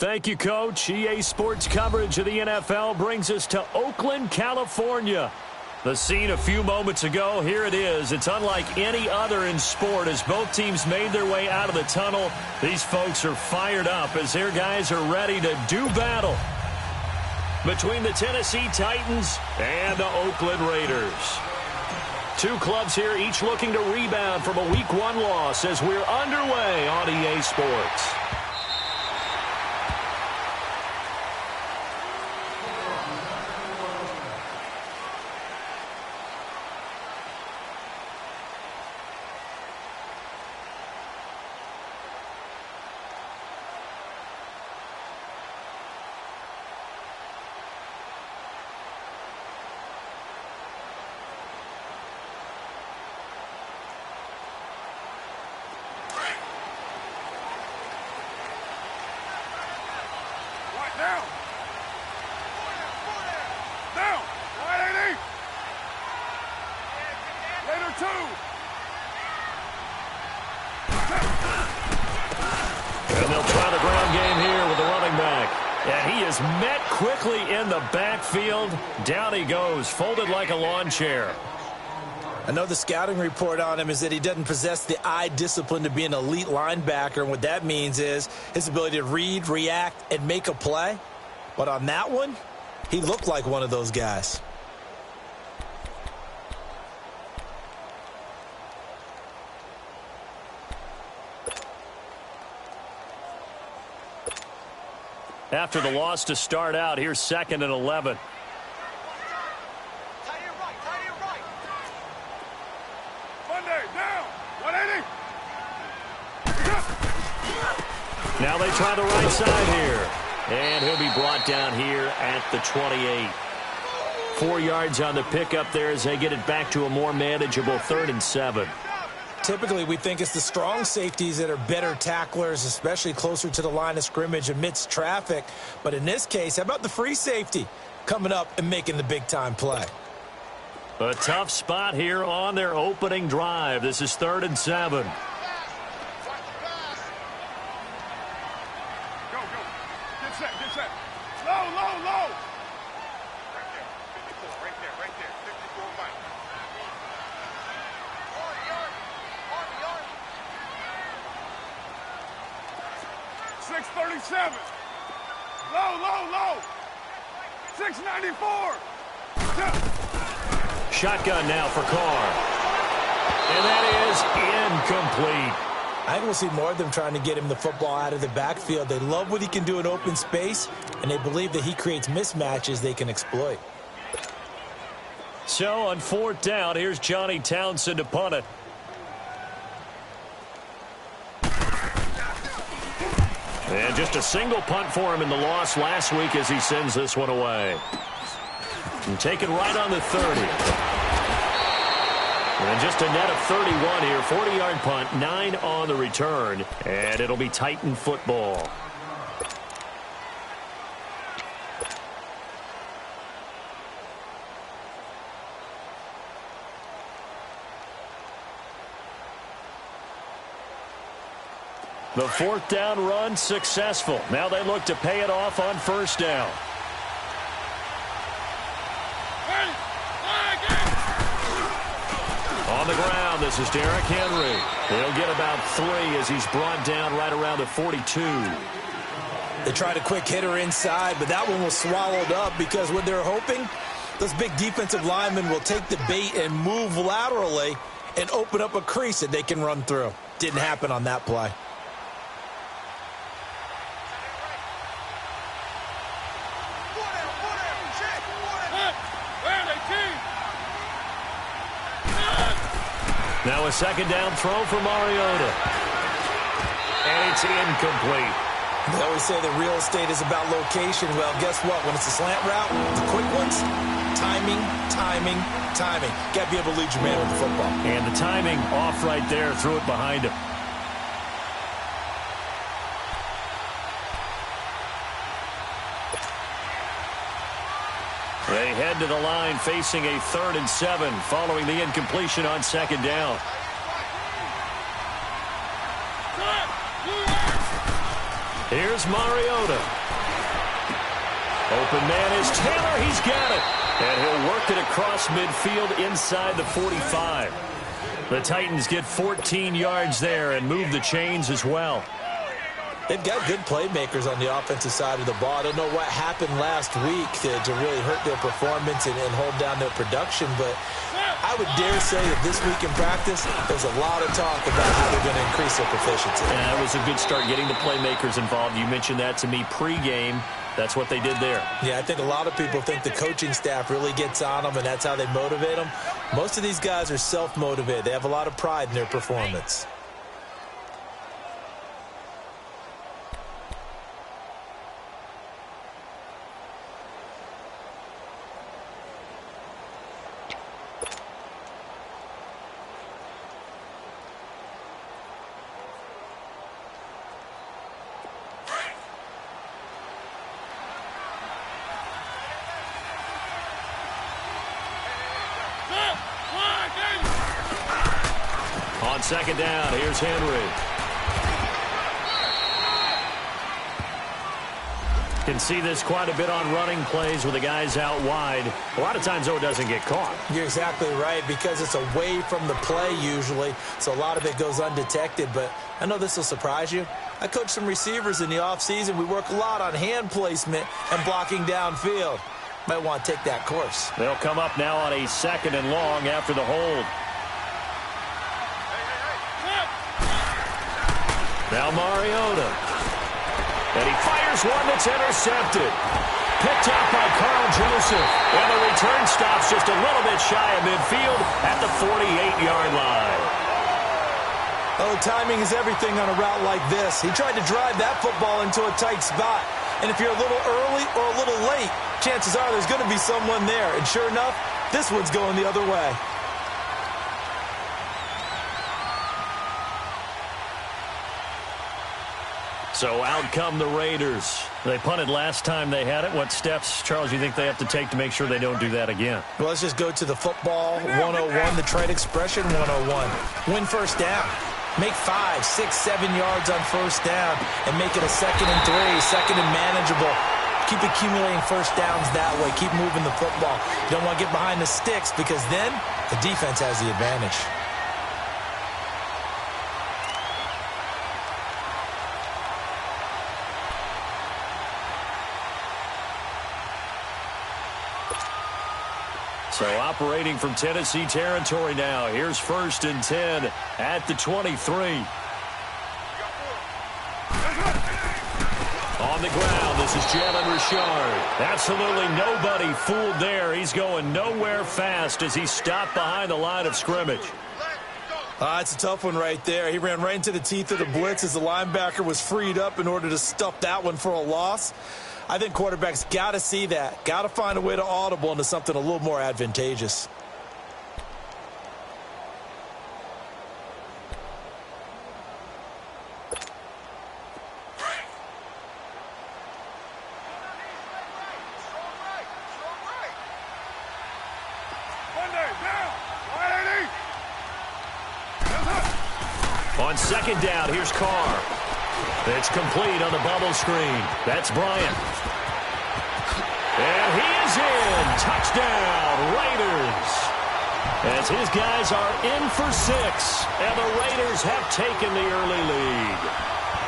Thank you, Coach. EA Sports coverage of the NFL brings us to Oakland, California. The scene a few moments ago, here it is. It's unlike any other in sport as both teams made their way out of the tunnel. These folks are fired up as their guys are ready to do battle between the Tennessee Titans and the Oakland Raiders. Two clubs here, each looking to rebound from a Week 1 loss as we're underway on EA Sports. And they'll try the ground game here with the running back. And he is met quickly in the backfield. Down he goes, folded like a lawn chair. I know the scouting report on him is that he doesn't possess the eye discipline to be an elite linebacker. And what that means is his ability to read, react, and make a play. But on that one, he looked like one of those guys. After the loss to start out, here's 2nd and 11. Now they try the right side here. And he'll be brought down here at the 28. 4 yards on the pickup there as they get it back to a more manageable 3rd and 7. Typically, we think it's the strong safeties that are better tacklers, especially closer to the line of scrimmage amidst traffic. But in this case, how about the free safety coming up and making the big-time play? A tough spot here on their opening drive. This is 3rd and 7. Shotgun now for Carr. And that is incomplete. I think we'll see more of them trying to get him the football out of the backfield. They love what he can do in open space, and they believe that he creates mismatches they can exploit. So on 4th down, here's Johnny Townsend to punt it. And just a single punt for him in the loss last week as he sends this one away. And taken right on the 30. And just a net of 31 here. 40-yard punt, 9 on the return. And it'll be Titan football. The 4th down run successful. Now they look to pay it off on 1st down. On the ground, this is Derrick Henry. He'll get about 3 as he's brought down right around the 42. They tried a quick hitter inside, but that one was swallowed up because what they're hoping, those big defensive linemen will take the bait and move laterally and open up a crease that they can run through. Didn't happen on that play. Now a 2nd down throw for Mariota. And it's incomplete. They always say that real estate is about location. Well, guess what? When it's a slant route, the quick ones, timing, timing, timing. Got to be able to lead your man with the football. And the timing off right there. Threw it behind him. They head to the line facing a 3rd and 7 following the incompletion on 2nd down. Here's Mariota. Open man is Taylor. He's got it. And he'll work it across midfield inside the 45. The Titans get 14 yards there and move the chains as well. They've got good playmakers on the offensive side of the ball. I don't know what happened last week to really hurt their performance and hold down their production, but I would dare say that this week in practice, there's a lot of talk about how they're going to increase their proficiency. And that was a good start getting the playmakers involved. You mentioned that to me pregame. That's what they did there. Yeah, I think a lot of people think the coaching staff really gets on them, and that's how they motivate them. Most of these guys are self-motivated. They have a lot of pride in their performance. On second down, here's Henry. Can see this quite a bit on running plays with the guys out wide. A lot of times, though, it doesn't get caught. You're exactly right, because it's away from the play usually, so a lot of it goes undetected. But I know this will surprise you. I coach some receivers in the offseason. We work a lot on hand placement and blocking downfield. Might want to take that course. They'll come up now on a second and long after the hold. Now Mariota. And he fires one that's intercepted. Picked up by Carl Joseph. And the return stops just a little bit shy of midfield at the 48-yard line. Oh, timing is everything on a route like this. He tried to drive that football into a tight spot. And if you're a little early or a little late, chances are there's going to be someone there. And sure enough, this one's going the other way. So out come the Raiders. They punted last time they had it. What steps, Charles, you think they have to take to make sure they don't do that again? Well, let's just go to the football 101, the trade expression 101. Win first down. Make 5, 6, 7 yards on first down and make it a 2nd and 3, second and manageable. Keep accumulating first downs that way. Keep moving the football. You don't want to get behind the sticks, because then the defense has the advantage. So operating from Tennessee territory now. Here's 1st and 10 at the 23. On the ground, this is Jalen Richard. Absolutely nobody fooled there. He's going nowhere fast as he stopped behind the line of scrimmage. It's a tough one right there. He ran right into the teeth of the blitz as the linebacker was freed up in order to stuff that one for a loss. I think quarterbacks got to see that. Got to find a way to audible into something a little more advantageous. On second down, here's Carr. It's complete on the bubble screen. That's Bryant. And he is in. Touchdown, Raiders. As his guys are in for 6. And the Raiders have taken the early lead.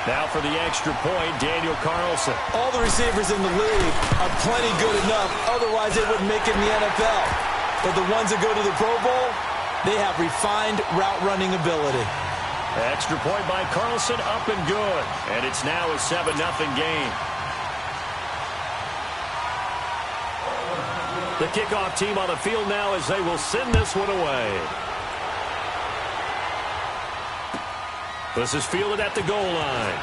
Now for the extra point, Daniel Carlson. All the receivers in the league are plenty good enough. Otherwise, they wouldn't make it in the NFL. But the ones that go to the Pro Bowl, they have refined route running ability. Extra point by Carlson, up and good. And it's now a 7-0 game. The kickoff team on the field now as they will send this one away. This is fielded at the goal line.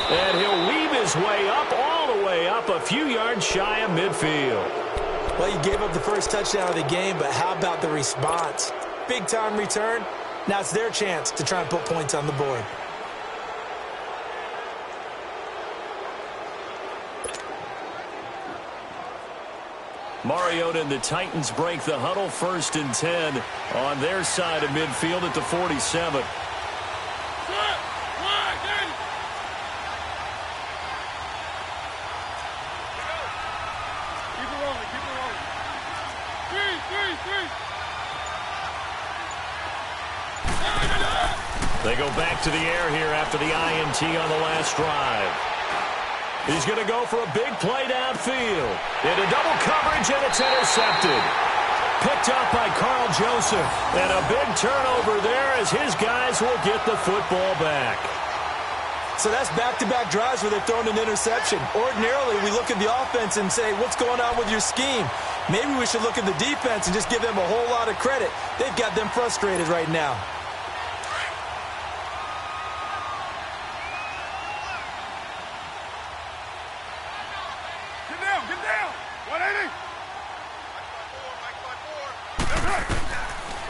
And he'll weave his way up, all the way up, a few yards shy of midfield. Well, you gave up the first touchdown of the game, but how about the response? Big-time return. Now it's their chance to try and put points on the board. Mariota and the Titans break the huddle, 1st and 10 on their side of midfield at the 47. They go back to the air here after the INT on the last drive. He's going to go for a big play downfield. Into double coverage, and it's intercepted. Picked up by Carl Joseph. And a big turnover there as his guys will get the football back. So that's back-to-back drives where they're throwing an interception. Ordinarily, we look at the offense and say, what's going on with your scheme? Maybe we should look at the defense and just give them a whole lot of credit. They've got them frustrated right now.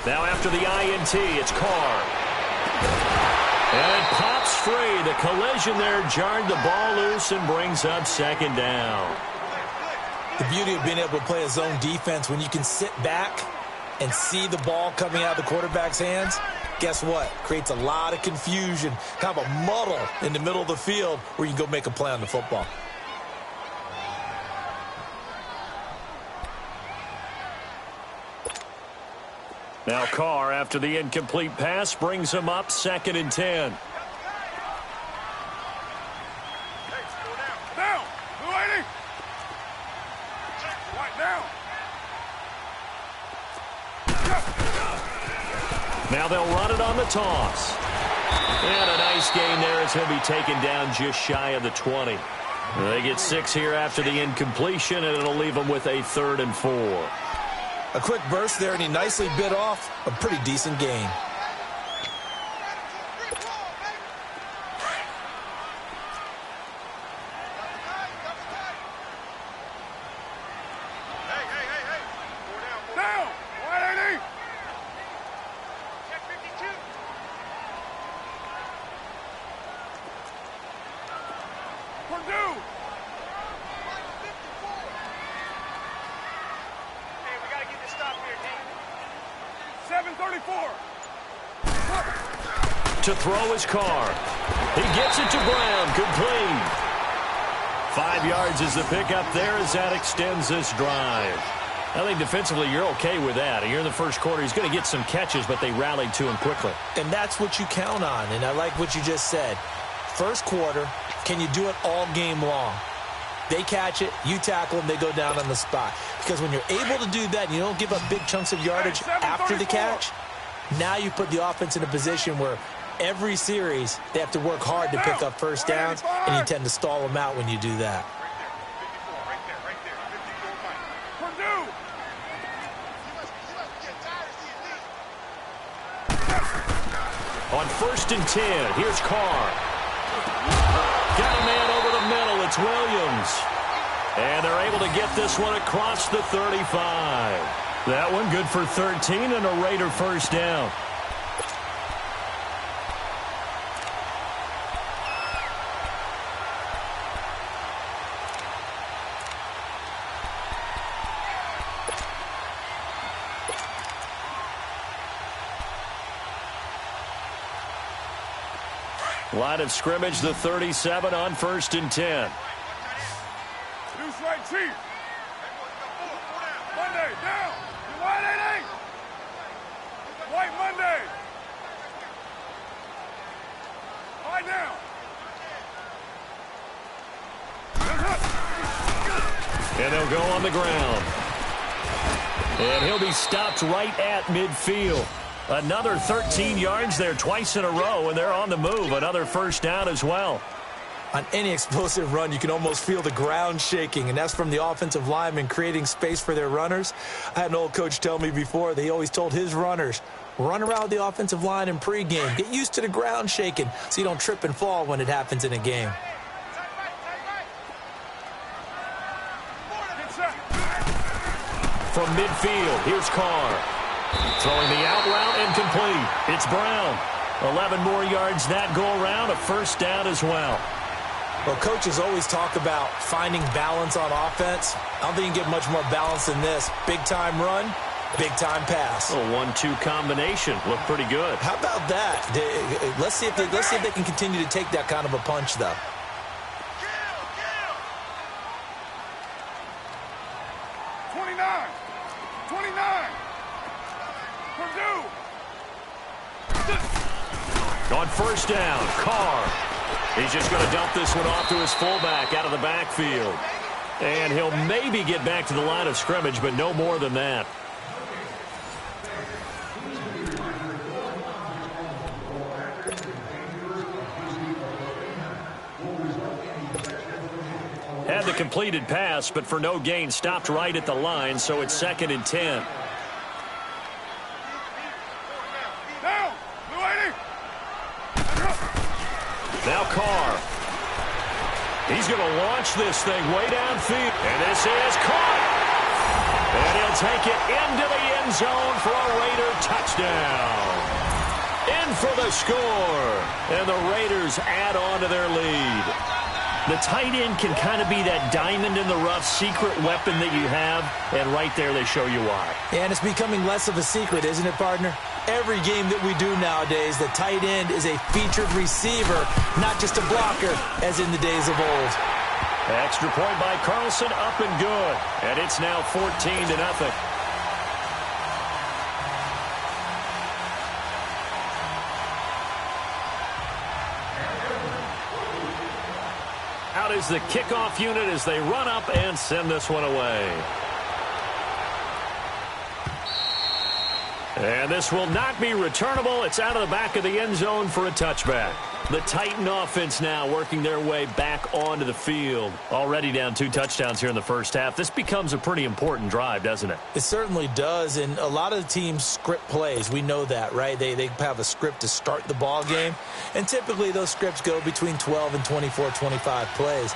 Now after the INT, it's Carr. And it pops free. The collision there jarred the ball loose and brings up 2nd down. The beauty of being able to play a zone defense when you can sit back and see the ball coming out of the quarterback's hands, guess what? Creates a lot of confusion, kind of a muddle in the middle of the field where you can go make a play on the football. Now Carr, after the incomplete pass, brings him up 2nd and 10. Now they'll run it on the toss. And a nice gain there as he'll be taken down just shy of the 20. They get 6 here after the incompletion, and it'll leave them with a 3rd and 4. A quick burst there, and he nicely bit off a pretty decent gain. To throw his Carr. He gets it to Brown. Complete. 5 yards is the pickup there as that extends this drive. I think defensively you're okay with that. Here in the first quarter, he's going to get some catches, but they rallied to him quickly. And that's what you count on, and I like what you just said. First quarter, can you do it all game long? They catch it, you tackle them, they go down on the spot. Because when you're able to do that and you don't give up big chunks of yardage after the catch, now you put the offense in a position where every series they have to work hard to pick up first downs, and you tend to stall them out when you do that. On 1st and 10, here's Carr. Got a man over the middle. It's Williams. And they're able to get this one across the 35. That one good for 13 and a Raider first down. Line of scrimmage, the 37 on 1st and 10. Deuce right, Chief. Monday, down. You wide 8-8. White Monday. Lie down. And they'll go on the ground. And he'll be stopped right at midfield. Another 13 yards there twice in a row, and they're on the move. Another first down as well. On any explosive run, you can almost feel the ground shaking, and that's from the offensive linemen creating space for their runners. I had an old coach tell me before, they always told his runners, run around with the offensive line in pregame. Get used to the ground shaking so you don't trip and fall when it happens in a game. From midfield, here's Carr. Throwing the out route, incomplete. It's Brown. 11 more yards that go around, a first down as well. Well, coaches always talk about finding balance on offense. I don't think you can get much more balance than this. Big-time run, big-time pass. A 1-2 combination. Looked pretty good. How about that? Let's see if they can continue to take that kind of a punch, though. 29. 29. Purdue. On first down, Carr. He's just going to dump this one off to his fullback out of the backfield. And he'll maybe get back to the line of scrimmage, but no more than that. Had the completed pass, but for no gain, stopped right at the line, so it's 2nd and 10. Down. Blue 80. Now Carr. He's going to launch this thing way downfield. And this is caught. And he'll take it into the end zone for a Raider touchdown. In for the score. And the Raiders add on to their lead. The tight end can kind of be that diamond in the rough secret weapon that you have. And right there they show you why. And it's becoming less of a secret, isn't it, partner? Every game that we do nowadays, the tight end is a featured receiver, not just a blocker, as in the days of old. Extra point by Carlson, up and good. And it's now 14-0. Out is the kickoff unit as they run up and send this one away. And this will not be returnable. It's out of the back of the end zone for a touchback. The Titan offense now working their way back onto the field. Already down 2 touchdowns here in the first half. This becomes a pretty important drive, doesn't it? It certainly does, and a lot of the teams script plays. We know that, right? They have a script to start the ball game, and typically those scripts go between 12 and 24, 25 plays.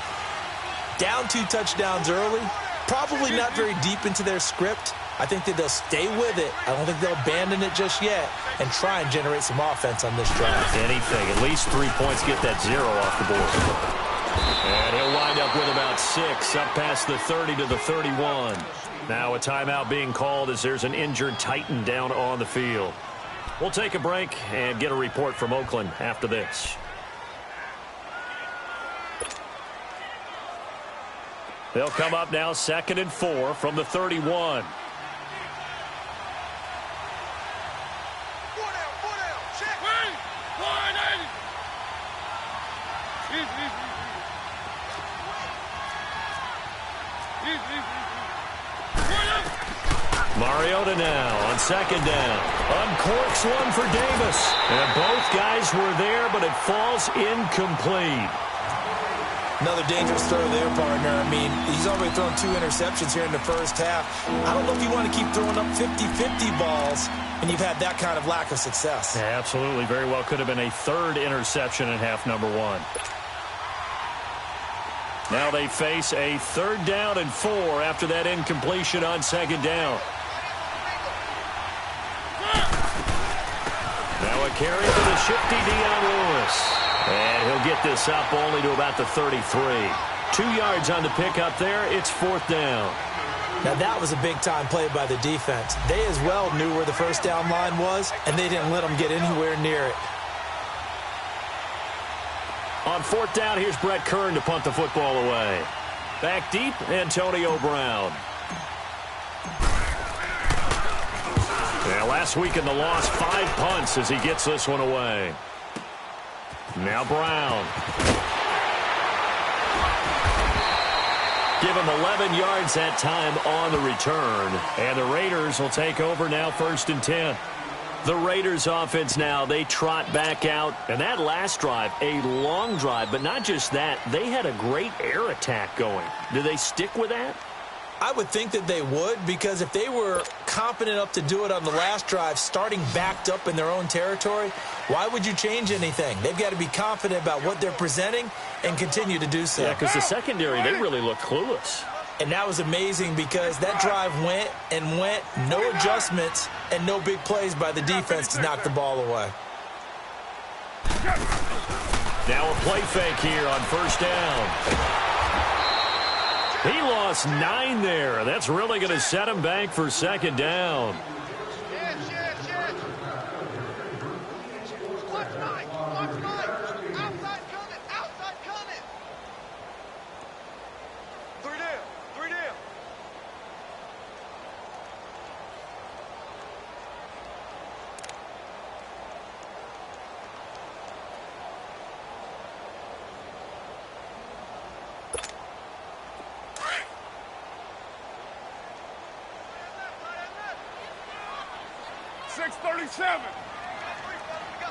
Down 2 touchdowns early, probably not very deep into their script. I think that they'll stay with it. I don't think they'll abandon it just yet and try and generate some offense on this drive. Anything. At least 3 points, get that 0 off the board. And he'll wind up with about 6, up past the 30 to the 31. Now a timeout being called as there's an injured Titan down on the field. We'll take a break and get a report from Oakland after this. They'll come up now 2nd and 4 from the 31. Mariota now on 2nd down. Uncorks one for Davis. And both guys were there, but it falls incomplete. Another dangerous throw there, partner. I mean, he's already thrown 2 interceptions here in the first half. I don't know if you want to keep throwing up 50-50 balls and you've had that kind of lack of success. Yeah, absolutely. Very well could have been a 3rd interception in half number 1. Now they face a 3rd down and 4 after that incompletion on 2nd down. Now a carry for the shifty Dion Lewis. And he'll get this up only to about the 33. 2 yards on the pickup there. It's 4th down. Now that was a big-time play by the defense. They as well knew where the first down line was, and they didn't let them get anywhere near it. On 4th down, here's Brett Kern to punt the football away. Back deep, Antonio Brown. Now last week in the loss, 5 punts as he gets this one away. Now Brown. Give him 11 yards that time on the return. And the Raiders will take over now 1st and 10. The Raiders offense now, they trot back out. And that last drive, a long drive, but not just that, they had a great air attack going. Do they stick with that? I would think that they would, because if they were confident enough to do it on the last drive, starting backed up in their own territory, why would you change anything? They've got to be confident about what they're presenting and continue to do so. Yeah, because the secondary, they really look clueless. And that was amazing because that drive went and went, no adjustments, and no big plays by the defense to knock the ball away. Now a play fake here on first down. He lost 9 there. That's really going to set him back for second down.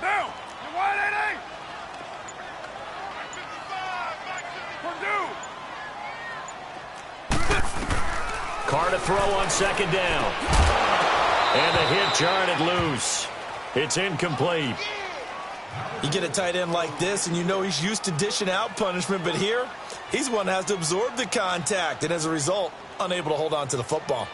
Down. You wide 88. Carr to throw on second down. And the hit jarred loose. It's incomplete. You get a tight end like this, and you know he's used to dishing out punishment, but here, he's one that has to absorb the contact, and as a result, unable to hold on to the football.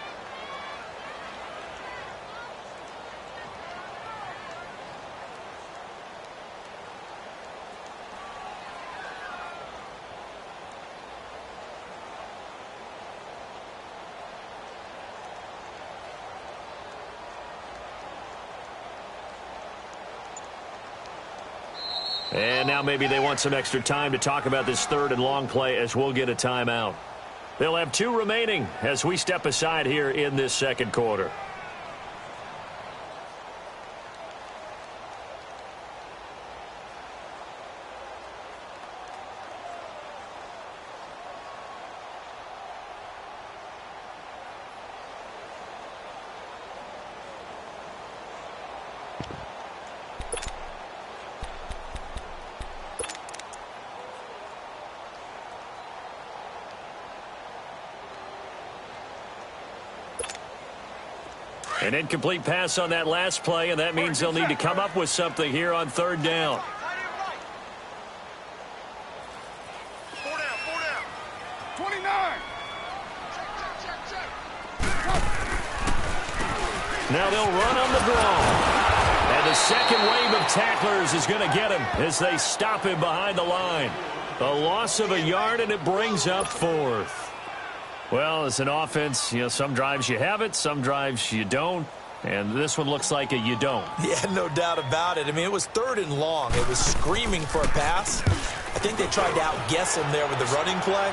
And now maybe they want some extra time to talk about this third and long play as we'll get a timeout. They'll have 2 remaining as we step aside here in this second quarter. An incomplete pass on that last play, and that means they'll need to come up with something here on third down. 4 down. 29. Now they'll run on the draw. And the second wave of tacklers is going to get him as they stop him behind the line. A loss of a yard, and it brings up 4th. Well, as an offense, you know, some drives you have it, some drives you don't. And this one looks like a you don't. Yeah, no doubt about it. I mean, it was 3rd and long. It was screaming for a pass. I think they tried to outguess him there with the running play.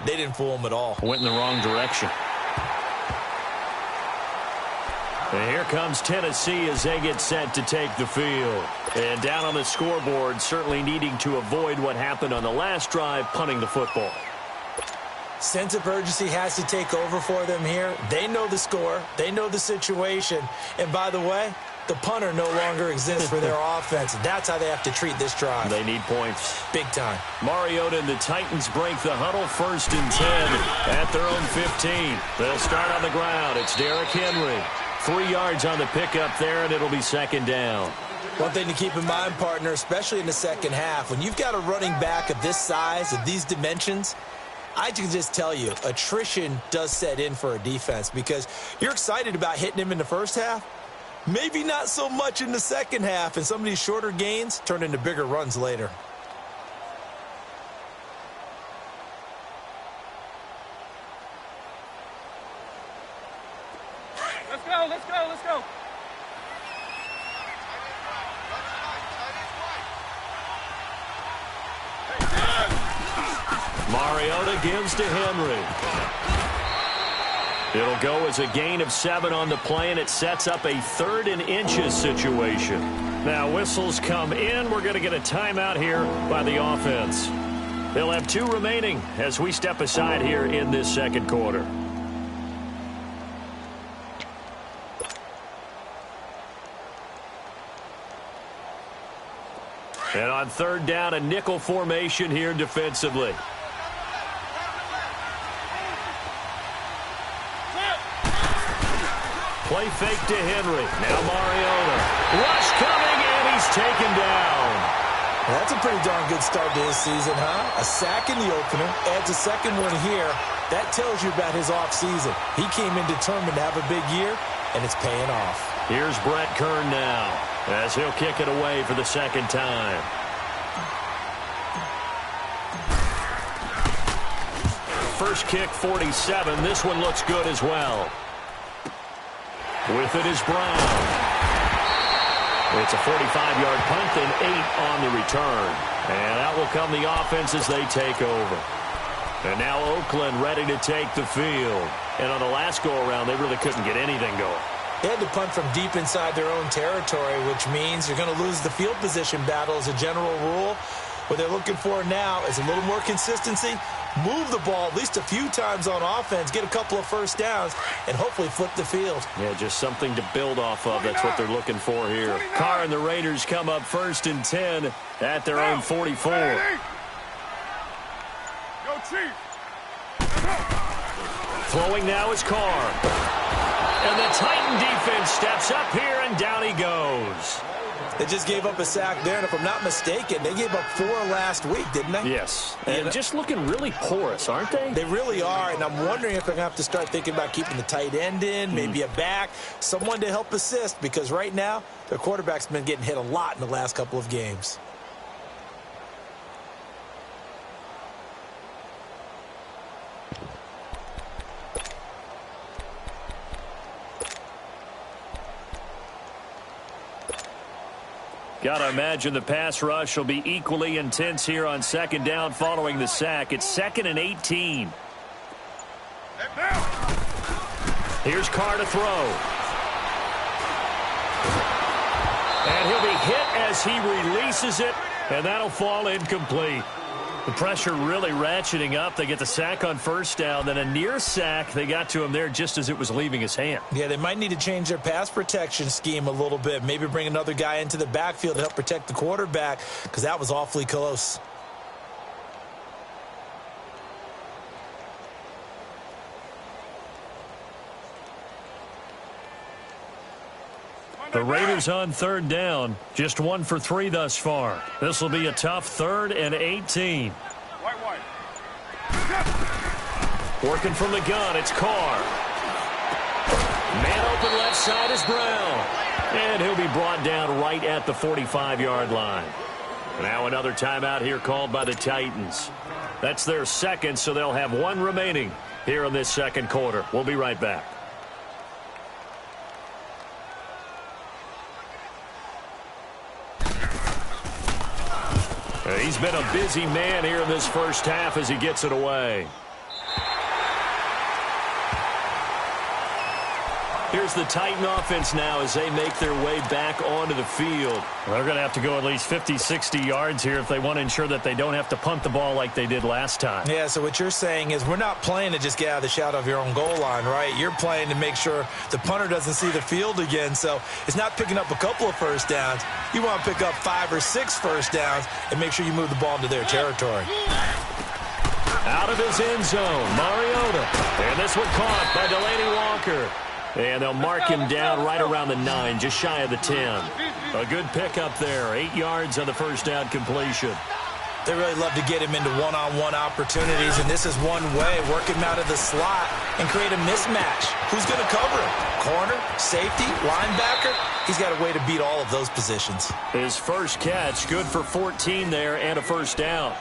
They didn't fool him at all. Went in the wrong direction. And here comes Tennessee as they get set to take the field. And down on the scoreboard, certainly needing to avoid what happened on the last drive, punting the football. Sense of urgency has to take over for them here. They know the score. They know the situation. And by the way, the punter no longer exists for their offense. That's how they have to treat this drive. They need points. Big time. Mariota and the Titans break the huddle, 1st and 10 at their own 15. They'll start on the ground. It's Derrick Henry. 3 yards on the pickup there, and it'll be second down. One thing to keep in mind, partner, especially in the second half, when you've got a running back of this size, of these dimensions, I can just tell you, attrition does set in for a defense because you're excited about hitting him in the first half. Maybe not so much in the second half, and some of these shorter gains turn into bigger runs later. Let's go. Mariota gives to Henry. It'll go as a gain of 7 on the play, and it sets up a 3rd and inches situation. Now whistles come in. We're going to get a timeout here by the offense. They'll have 2 remaining as we step aside here in this second quarter. And on third down, a nickel formation here defensively. Play fake to Henry. Now Mariota. Rush coming, and he's taken down. Well, that's a pretty darn good start to his season, huh? A sack in the opener, adds a second one here. That tells you about his offseason. He came in determined to have a big year, and it's paying off. Here's Brett Kern now, as he'll kick it away for the second time. first kick 47. This one looks good as well. With it is Brown. It's a 45-yard punt, then 8 on the return. And out will come the offense as they take over. And now Oakland ready to take the field. And on the last go-around, they really couldn't get anything going. They had to punt from deep inside their own territory, which means you're going to lose the field position battle as a general rule. What they're looking for now is a little more consistency, move the ball at least a few times on offense, get a couple of first downs, and hopefully flip the field. Yeah, just something to build off of. That's what they're looking for here. Carr and the Raiders come up 1st and 10 at their own 44. Go, Chief. Throwing now is Carr. And the Titan defense steps up here, and down he goes. They just gave up a sack there, and if I'm not mistaken, they gave up 4 last week, didn't they? Yes, and just looking really porous, aren't they? They really are, and I'm wondering if they're going to have to start thinking about keeping the tight end in, maybe a back, someone to help assist, because right now, their quarterback's been getting hit a lot in the last couple of games. Got to imagine the pass rush will be equally intense here on 2nd down following the sack. It's 2nd and 18. Here's Carr to throw. And he'll be hit as he releases it, and that'll fall incomplete. The pressure really ratcheting up. They get the sack on 1st down, then a near sack. They got to him there just as it was leaving his hand. Yeah, they might need to change their pass protection scheme a little bit. Maybe bring another guy into the backfield to help protect the quarterback, because that was awfully close. The Raiders on 3rd down, just 1 for 3 thus far. This will be a tough 3rd and 18. White. Working from the gun, it's Carr. Man open left side is Brown. And he'll be brought down right at the 45-yard line. Now another timeout here called by the Titans. That's their 2nd, so they'll have 1 remaining here in this 2nd quarter. We'll be right back. He's been a busy man here in this 1st half as he gets it away. Here's the Titan offense now as they make their way back onto the field. They're going to have to go at least 50, 60 yards here if they want to ensure that they don't have to punt the ball like they did last time. Yeah, so what you're saying is we're not playing to just get out of the shadow of your own goal line, right? You're playing to make sure the punter doesn't see the field again. So it's not picking up a couple of first downs. You want to pick up 5 or 6 first downs and make sure you move the ball into their territory. Out of his end zone, Mariota. And this one caught by Delaney Walker. And they'll mark him down right around the 9, just shy of the 10. A good pickup there, 8 yards on the 1st down completion. They really love to get him into one-on-one opportunities, and this is one way, work him out of the slot and create a mismatch. Who's going to cover him? Corner, safety, linebacker? He's got a way to beat all of those positions. His first catch, good for 14 there and a 1st down.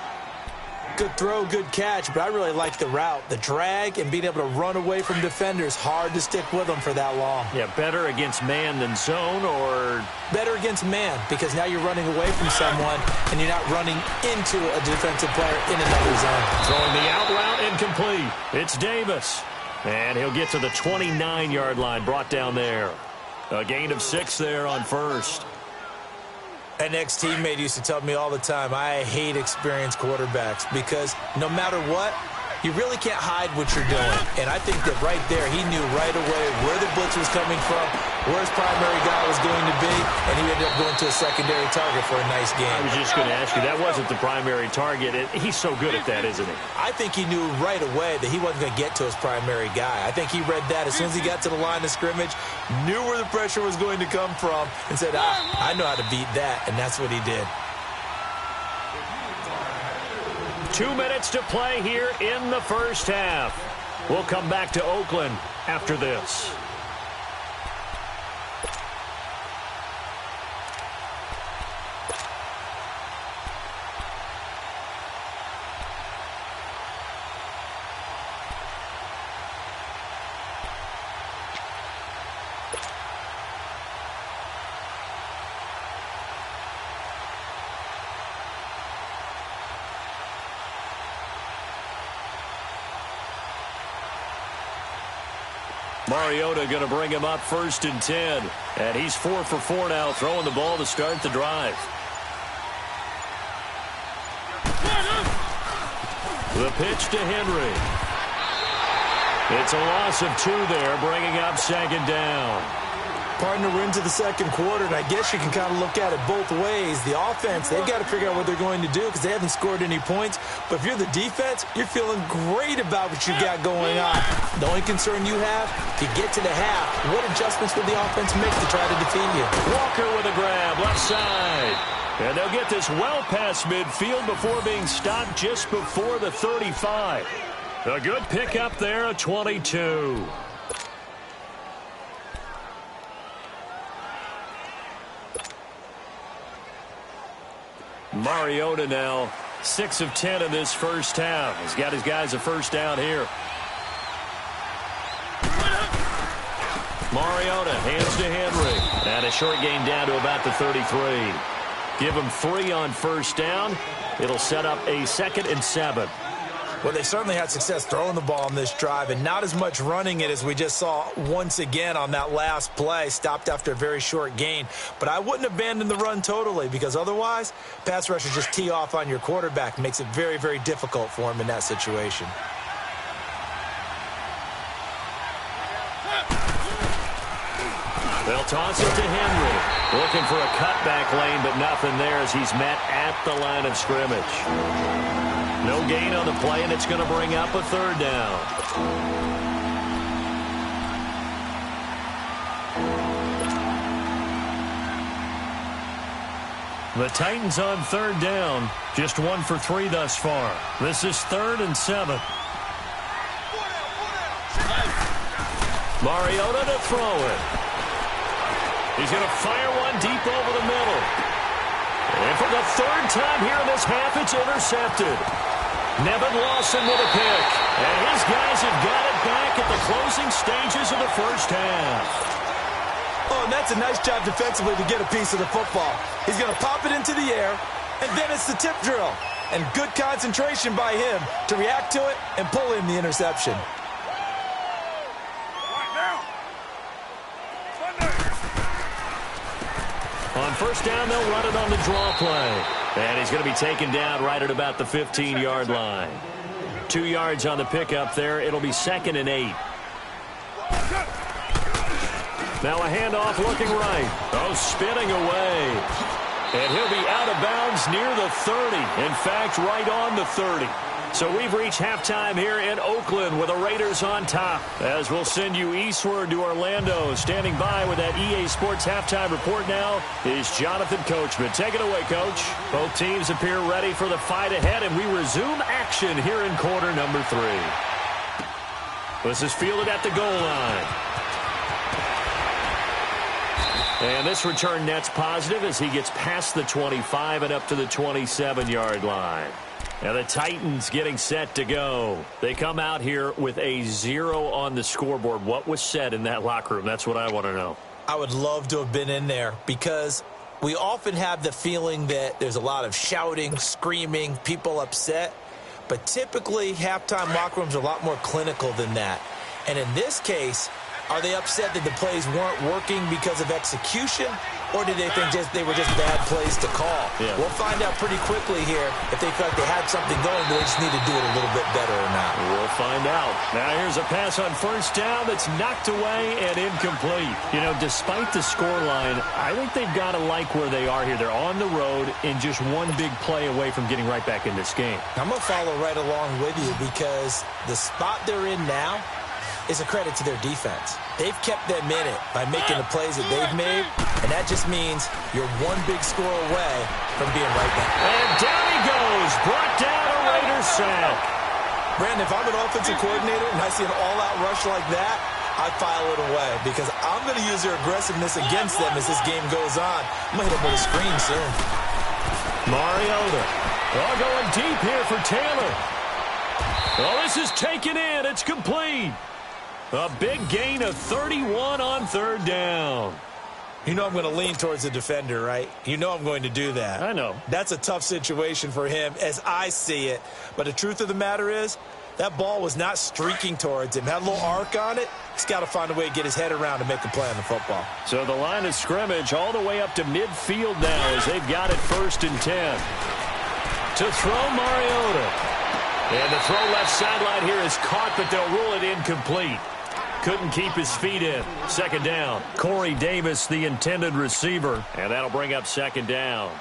Good throw, good catch, but I really like the route. The drag and being able to run away from defenders, hard to stick with them for that long. Yeah, better against man than zone, or? Better against man, because now you're running away from someone and you're not running into a defensive player in another zone. Throwing the out route incomplete. It's Davis. And he'll get to the 29-yard line, brought down there. A gain of 6 there on 1st. An ex-teammate used to tell me all the time, I hate experienced quarterbacks because no matter what, you really can't hide what you're doing. And I think that right there, he knew right away where the blitz was coming from, where his primary guy was going to be, and he ended up going to a secondary target for a nice game. I was just going to ask you, that wasn't the primary target. He's so good at that, isn't he? I think he knew right away that he wasn't going to get to his primary guy. I think he read that as soon as he got to the line of scrimmage, knew where the pressure was going to come from, and said, I know how to beat that, and that's what he did. 2 minutes to play here in the 1st half. We'll come back to Oakland after this. Mariota going to bring him up 1st and 10. And he's 4 for 4 now, throwing the ball to start the drive. The pitch to Henry. It's a loss of 2 there, bringing up 2nd down. Partner, we're into the 2nd quarter, and I guess you can kind of look at it both ways. The offense, they've got to figure out what they're going to do because they haven't scored any points. But if you're the defense, you're feeling great about what you got going on. The only concern you have, to get to the half, what adjustments will the offense make to try to defeat you? Walker with a grab, left side. And they'll get this well past midfield before being stopped just before the 35. A good pickup there, a 22. Mariota now 6 of 10 in this first half. He's got his guys a first down here. Mariota hands to Henry. And a short gain down to about the 33. Give him 3 on first down. It'll set up a 2nd and 7. Well, they certainly had success throwing the ball on this drive and not as much running it as we just saw once again on that last play. Stopped after a very short gain. But I wouldn't abandon the run totally because otherwise, pass rushers just tee off on your quarterback. Makes it very, very difficult for him in that situation. They'll toss it to Henry. Looking for a cutback lane, but nothing there as he's met at the line of scrimmage. No gain on the play, and it's going to bring up a 3rd down. The Titans on 3rd down. Just 1 for 3 thus far. This is 3rd and 7. Mariota to throw it. He's going to fire one deep over the middle. And for the 3rd time here in this half, it's intercepted. Nevin Lawson with a pick. And his guys have got it back at the closing stages of the first half. Oh, and that's a nice job defensively to get a piece of the football. He's going to pop it into the air, and then it's the tip drill. And good concentration by him to react to it and pull in the interception. On first down, they'll run it on the draw play. And he's going to be taken down right at about the 15-yard line. 2 yards on the pickup there. It'll be 2nd and 8. Now a handoff looking right. Oh, spinning away. And he'll be out of bounds near the 30. In fact, right on the 30. So we've reached halftime here in Oakland with the Raiders on top. As we'll send you eastward to Orlando. Standing by with that EA Sports halftime report now is Jonathan Coachman. Take it away, Coach. Both teams appear ready for the fight ahead, and we resume action here in quarter number 3. This is fielded at the goal line. And this return net's positive as he gets past the 25 and up to the 27-yard line. Now the Titans getting set to go. They come out here with a 0 on the scoreboard. What was said in that locker room? That's what I want to know. I would love to have been in there because we often have the feeling that there's a lot of shouting, screaming, people upset. But typically, halftime locker rooms are a lot more clinical than that. And in this case, are they upset that the plays weren't working because of execution? Or did they think they were just bad plays to call? Yeah. We'll find out pretty quickly here if they felt like they had something going, but they just need to do it a little bit better or not. We'll find out. Now here's a pass on first down that's knocked away and incomplete. You know, despite the scoreline, I think they've got to like where they are here. They're on the road and just one big play away from getting right back in this game. I'm going to follow right along with you because the spot they're in now is a credit to their defense. They've kept them in it by making the plays that they've made, and that just means you're one big score away from being right back. And down he goes, brought down a Raiders sack. Brandon, if I'm an offensive coordinator and I see an all-out rush like that, I file it away because I'm going to use their aggressiveness against them as this game goes on. I'm going to hit them with a screen soon. Mariota. All going deep here for Taylor. Well, this is taken in. It's complete. A big gain of 31 on third down. You know I'm going to lean towards the defender, right? You know I'm going to do that. I know. That's a tough situation for him as I see it. But the truth of the matter is, That ball was not streaking towards him. Had a little arc on it. He's got to find a way to get his head around and make a play on the football. So the line of scrimmage all the way up to midfield now as they've got it 1st and 10. To throw Mariota. And the throw left sideline here is caught, but they'll rule it incomplete. Couldn't keep his feet in. 2nd down. Corey Davis, the intended receiver. And that'll bring up 2nd down.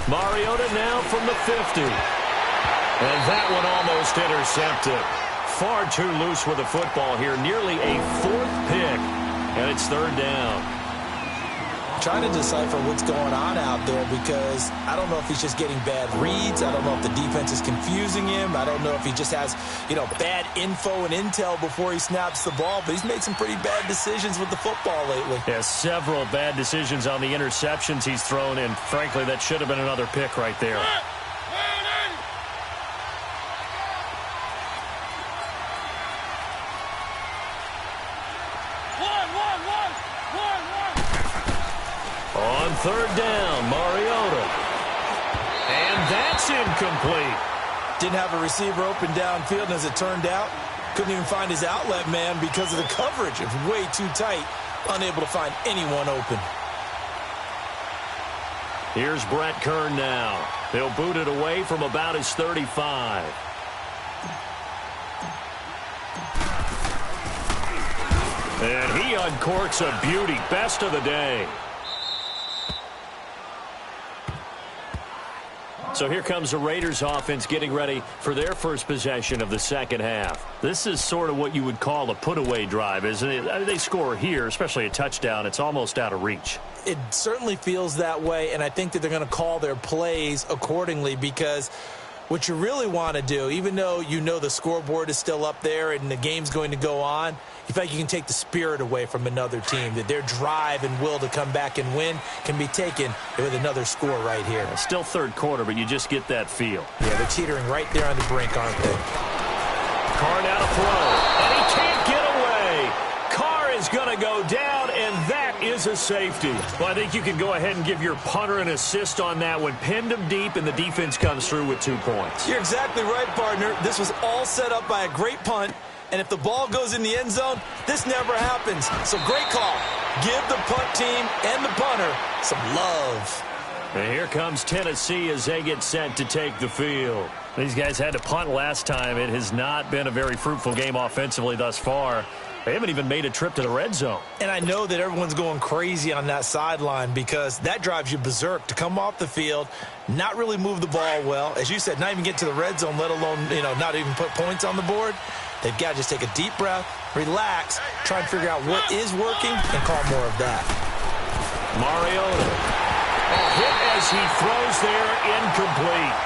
Mariota now from the 50. And that one almost intercepted. Far too loose with the football here. Nearly a 4th pick. And it's 3rd down. Trying to decipher what's going on out there because I don't know if he's just getting bad reads. I don't know if the defense is confusing him. I don't know if he just has, bad info and intel before he snaps the ball. But he's made some pretty bad decisions with the football lately. Yeah, several bad decisions on the interceptions he's thrown, and frankly, that should have been another pick right there. On 3rd down, Mariota. And that's incomplete. Didn't have a receiver open downfield, and as it turned out, couldn't even find his outlet man because of the coverage. It's way too tight, unable to find anyone open. Here's Brett Kern now. He'll boot it away from about his 35. And he uncorks a beauty. Best of the day. So here comes the Raiders offense getting ready for their first possession of the 2nd half. This is sort of what you would call a put-away drive, isn't it? They score here, especially a touchdown. It's almost out of reach. It certainly feels that way, and I think that they're going to call their plays accordingly because what you really want to do, even though you know the scoreboard is still up there and the game's going to go on, you feel like you can take the spirit away from another team, that their drive and will to come back and win can be taken with another score right here. Still 3rd quarter, but you just get that feel. Yeah, they're teetering right there on the brink, aren't they? Carr now to throw, and he can't get away. Carr is going to go down, and that is a safety. Well, I think you can go ahead and give your punter an assist on that one. Pinned him deep, and the defense comes through with 2 points. You're exactly right, partner. This was all set up by a great punt. And if the ball goes in the end zone, this never happens. So great call. Give the punt team and the punter some love. And here comes Tennessee as they get set to take the field. These guys had to punt last time. It has not been a very fruitful game offensively thus far. They haven't even made a trip to the red zone. And I know that everyone's going crazy on that sideline because that drives you berserk to come off the field, not really move the ball well. As you said, not even get to the red zone, let alone, not even put points on the board. They've got to just take a deep breath, relax, try and figure out what is working, and call more of that. Mariota. A hit as he throws there, incomplete.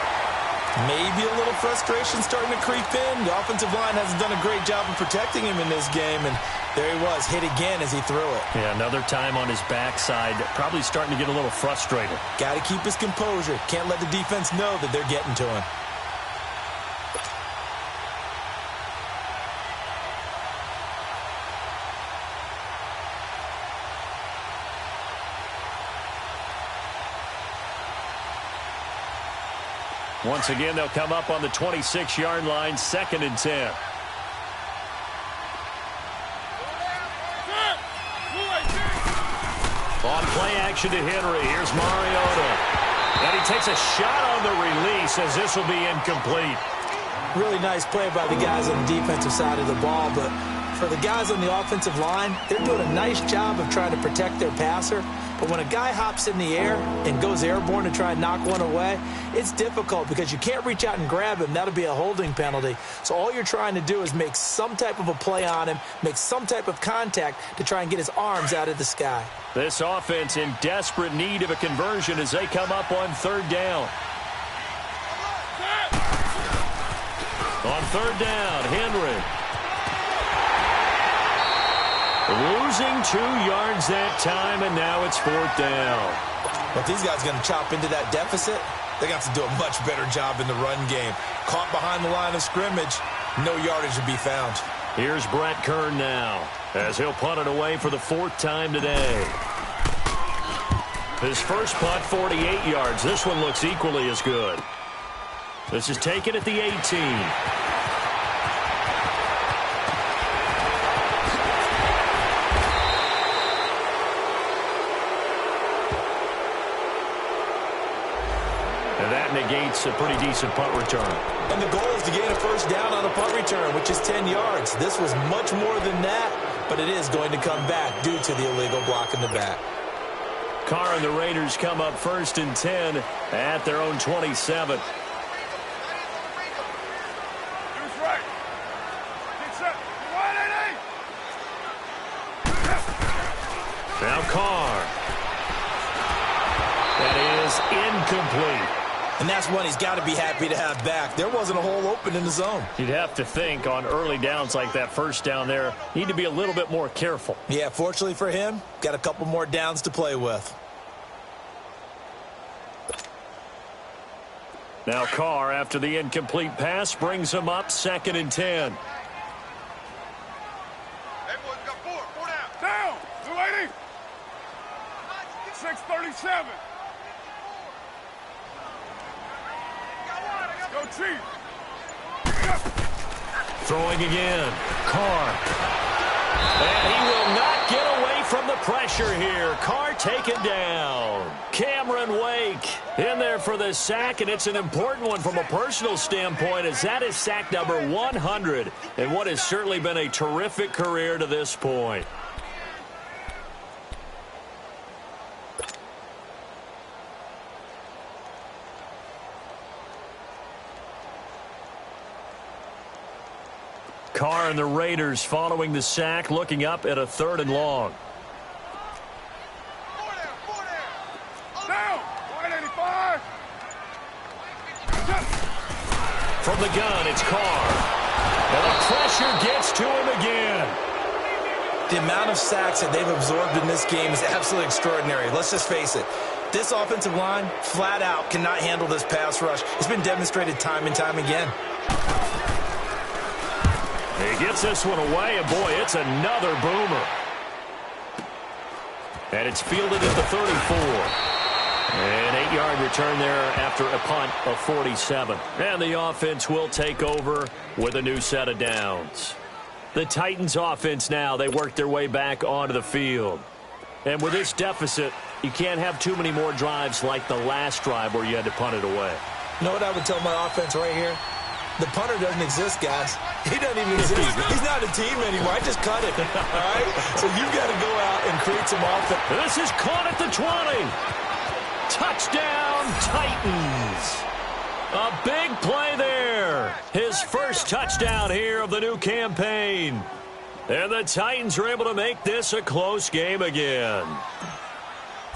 Maybe a little frustration starting to creep in. The offensive line hasn't done a great job of protecting him in this game, and there he was, hit again as he threw it. Yeah, another time on his backside, probably starting to get a little frustrated. Got to keep his composure. Can't let the defense know that they're getting to him. Once again, they'll come up on the 26-yard line, 2nd and 10. On play action to Henry. Here's Mariota. And he takes a shot on the release as this will be incomplete. Really nice play by the guys on the defensive side of the ball, but for the guys on the offensive line, they're doing a nice job of trying to protect their passer. But when a guy hops in the air and goes airborne to try and knock one away, it's difficult because you can't reach out and grab him. That'll be a holding penalty. So all you're trying to do is make some type of a play on him, make some type of contact to try and get his arms out of the sky. This offense in desperate need of a conversion as they come up on 3rd down. On 3rd down, Henry. Losing 2 yards that time, and now it's 4th down. But these guys are going to chop into that deficit. They got to do a much better job in the run game. Caught behind the line of scrimmage. No yardage to be found. Here's Brett Kern now, as he'll punt it away for the 4th time today. His first punt, 48 yards. This one looks equally as good. This is taken at the 18. And that negates a pretty decent punt return. And the goal is to gain a first down on a punt return, which is 10 yards. This was much more than that, but it is going to come back due to the illegal block in the back. Carr and the Raiders come up 1st and 10 at their own 27. Now Carr. That is incomplete. And that's one he's got to be happy to have back. There wasn't a hole open in the zone. You'd have to think on early downs like that, first down there, need to be a little bit more careful. Yeah, fortunately for him, got a couple more downs to play with. Now Carr, after the incomplete pass, brings him up 2nd and 10. Hey, boys, got four down. Down, 280. 637. Go Chief. Throwing again. Carr. And he will not get away from the pressure here. Carr taken down. Cameron Wake in there for the sack, and it's an important one from a personal standpoint, as that is sack number 100 in what has certainly been a terrific career to this point. Carr and the Raiders following the sack, looking up at a 3rd and long. Down, 185. From the gun, it's Carr. And the pressure gets to him again. The amount of sacks that they've absorbed in this game is absolutely extraordinary. Let's just face it. This offensive line, flat out, cannot handle this pass rush. It's been demonstrated time and time again. He gets this one away, and boy, it's another boomer. And it's fielded at the 34. An 8-yard return there after a punt of 47. And the offense will take over with a new set of downs. The Titans offense now, they work their way back onto the field. And with this deficit, you can't have too many more drives like the last drive where you had to punt it away. You know what I would tell my offense right here? The punter doesn't exist, guys. He doesn't even exist. He's not a team anymore. I just cut him. All right? So you've got to go out and create some offense. This is caught at the 20. Touchdown, Titans. A big play there. His first touchdown here of the new campaign. And the Titans are able to make this a close game again.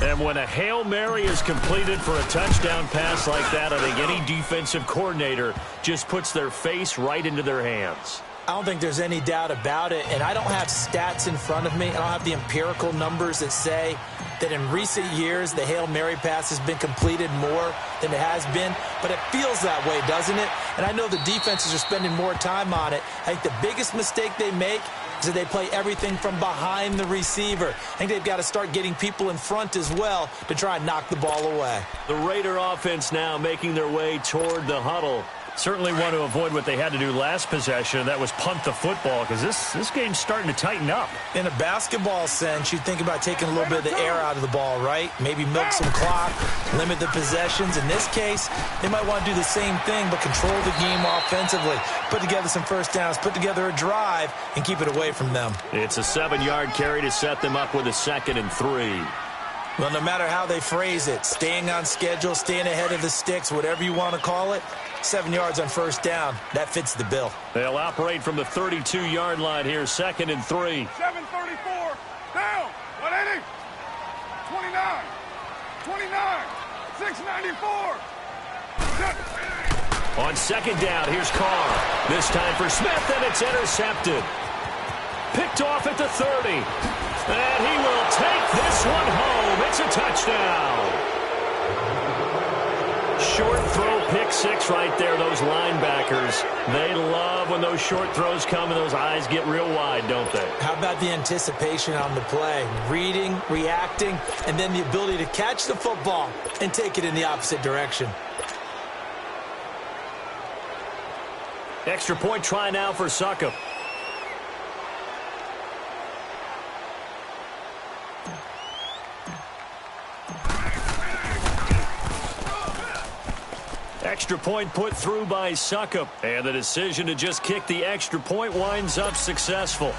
And when a Hail Mary is completed for a touchdown pass like that, I think any defensive coordinator just puts their face right into their hands. I don't think there's any doubt about it, and I don't have stats in front of me. I don't have the empirical numbers that say that in recent years the Hail Mary pass has been completed more than it has been, but it feels that way, doesn't it? And I know the defenses are spending more time on it. I think the biggest mistake they make is that they play everything from behind the receiver. I think they've got to start getting people in front as well to try and knock the ball away. The Raider offense now making their way toward the huddle. Certainly want to avoid what they had to do last possession, that was punt the football, because this game's starting to tighten up. In a basketball sense, you think about taking a little bit of the air out of the ball, right? Maybe milk some clock, limit the possessions. In this case, they might want to do the same thing, but control the game offensively. Put together some first downs, put together a drive, and keep it away from them. It's a 7-yard carry to set them up with a 2nd and 3. Well, no matter how they phrase it, staying on schedule, staying ahead of the sticks, whatever you want to call it, 7 yards on first down, that fits the bill. They'll operate from the 32-yard line here, 2nd and 3. 734, down, 180, 29, 694. On 2nd down, here's Carr. This time for Smith, and it's intercepted. Picked off at the 30. And he will take this one home. It's a touchdown. short throw pick six right there, those linebackers. They love when those short throws come and those eyes get real wide, don't they? How about the anticipation on the play? Reading, reacting, and then the ability to catch the football and take it in the opposite direction. Extra point try now for Succop. Extra point put through by Succop. And the decision to just kick the extra point winds up successful.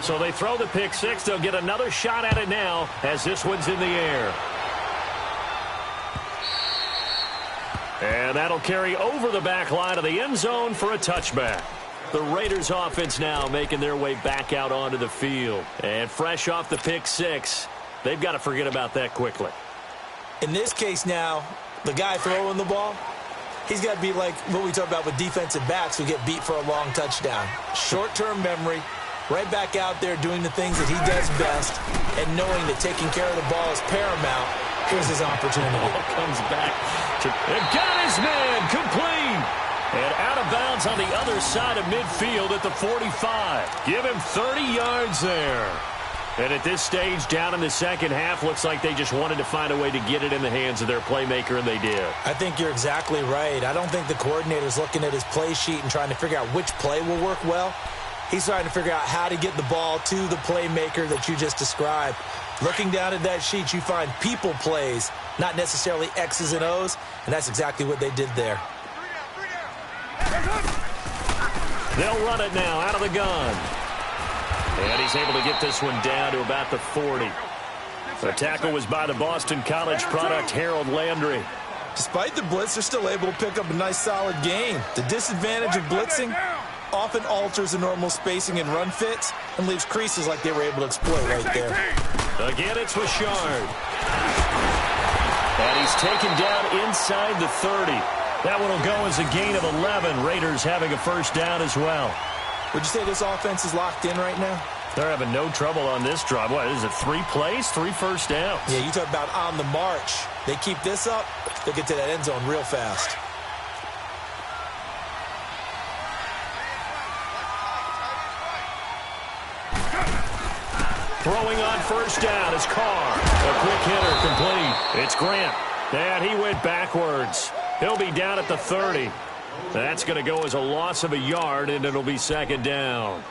So they throw the pick six. They'll get another shot at it now as this one's in the air. And that'll carry over the back line of the end zone for a touchback. The Raiders offense now making their way back out onto the field. And fresh off the pick six, they've got to forget about that quickly. In this case now, the guy throwing the ball, he's got to be like what we talk about with defensive backs who get beat for a long touchdown. Short-term memory, right back out there doing the things that he does best, and knowing that taking care of the ball is paramount. Here's his opportunity. Ball comes back. And got his man complete. And out of bounds on the other side of midfield at the 45. Give him 30 yards there. And at this stage, down in the second half, looks like they just wanted to find a way to get it in the hands of their playmaker, and they did. I think you're exactly right. I don't think the coordinator's looking at his play sheet and trying to figure out which play will work well. He's trying to figure out how to get the ball to the playmaker that you just described. Looking down at that sheet, you find people plays, not necessarily X's and O's, and that's exactly what they did there. They'll run it now out of the gun. And he's able to get this one down to about the 40. The tackle was by the Boston College product, Harold Landry. Despite the blitz, they're still able to pick up a nice, solid gain. The disadvantage of blitzing often alters the normal spacing and run fits and leaves creases like they were able to exploit right there. Again, it's Richard. And he's taken down inside the 30. That one will go as a gain of 11. Raiders having a first down as well. Would you say this offense is locked in right now? They're having no trouble on this drive. What is it, 3 plays, 3 first downs? Yeah, you talk about on the march. They keep this up, they'll get to that end zone real fast. Throwing on first down is Carr. A quick hitter complete. It's Grant. And he went backwards. He'll be down at the 30. That's going to go as a loss of a yard, and it'll be second down.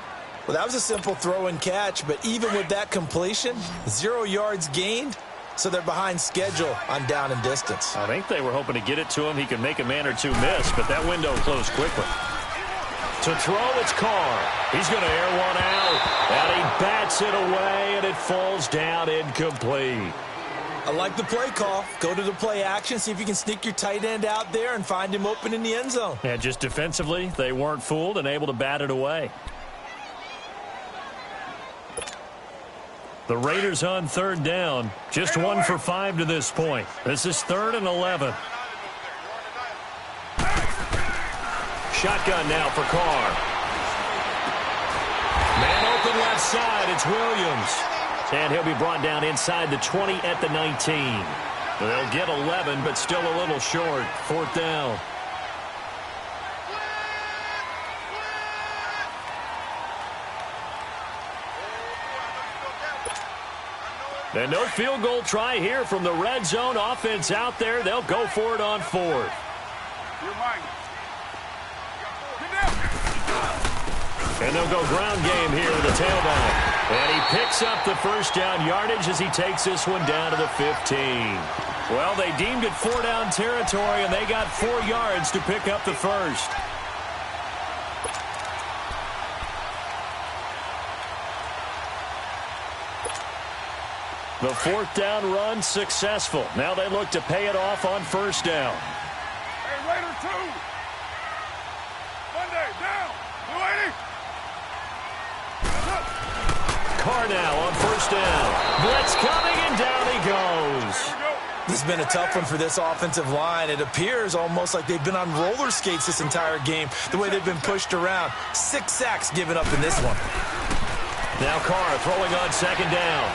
Well, that was a simple throw and catch, but even with that completion, 0 yards gained, so they're behind schedule on down and distance. I think they were hoping to get it to him. He could make a man or two miss, but that window closed quickly. To throw, it's Carr. He's going to air one out, and he bats it away, and it falls down incomplete. I like the play call. Go to the play action, see if you can sneak your tight end out there and find him open in the end zone. And just defensively, they weren't fooled and able to bat it away. The Raiders on third down. Just 1 for 5 to this point. This is 3rd and 11. Shotgun now for Carr. Man open left side. It's Williams. And he'll be brought down inside the 20 at the 19. They'll get 11, but still a little short. 4th down. And no field goal try here from the red zone. Offense out there. They'll go for it on 4th. And they'll go ground game here with the tailback. And he picks up the first down yardage as he takes this one down to the 15. Well, they deemed it 4-down territory, and they got 4 yards to pick up the first. The 4th down run successful. Now they look to pay it off on first down. Hey, Raider 2. Monday, down. 280. Carr now on first down. Blitz coming, and down he goes. This has been a tough one for this offensive line. It appears almost like they've been on roller skates this entire game, the way they've been pushed around. 6 sacks given up in this one. Now Carr throwing on second down.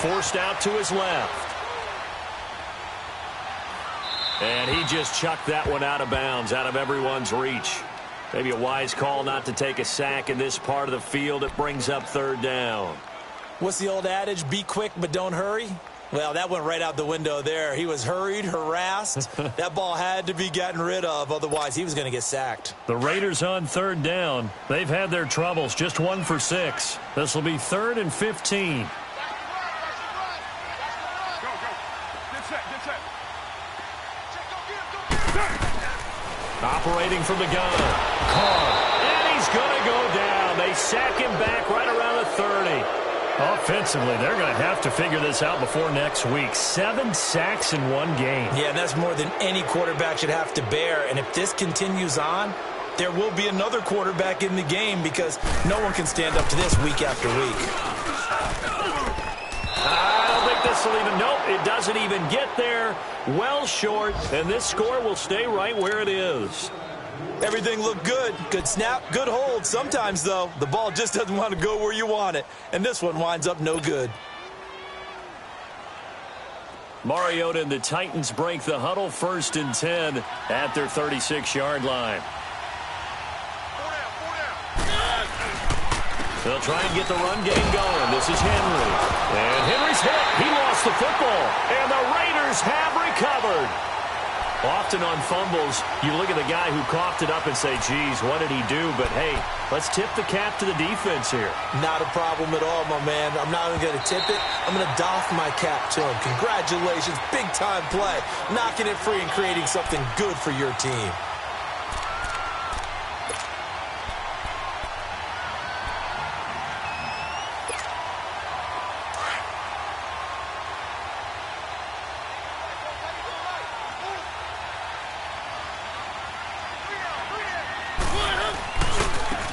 forced out to his left. And he just chucked that one out of bounds, out of everyone's reach. Maybe a wise call not to take a sack in this part of the field. It brings up third down. What's the old adage? Be quick, but don't hurry? Well, that went right out the window there. He was hurried, harassed. That ball had to be gotten rid of. Otherwise, he was going to get sacked. The Raiders on third down. They've had their troubles. Just 1 for 6. This will be 3rd and 15. Operating from the gun. Carr. And he's going to go down. They sack him back right around the 30. Offensively, they're going to have to figure this out before next week. 7 sacks in one game. Yeah, and that's more than any quarterback should have to bear. And if this continues on, there will be another quarterback in the game because no one can stand up to this week after week. I don't think this will even, nope, it doesn't even get there. Well short, and this score will stay right where it is. Everything looked good. Good snap, good hold. Sometimes, though, the ball just doesn't want to go where you want it. And this one winds up no good. Mariota and the Titans break the huddle, 1st and 10 at their 36-yard line. They'll try and get the run game going. This is Henry. And Henry's hit. He lost the football. And the Raiders have recovered. Often on fumbles, you look at the guy who coughed it up and say, geez, what did he do? But, hey, let's tip the cap to the defense here. Not a problem at all, my man. I'm not even going to tip it. I'm going to doff my cap to him. Congratulations. Big-time play. Knocking it free and creating something good for your team.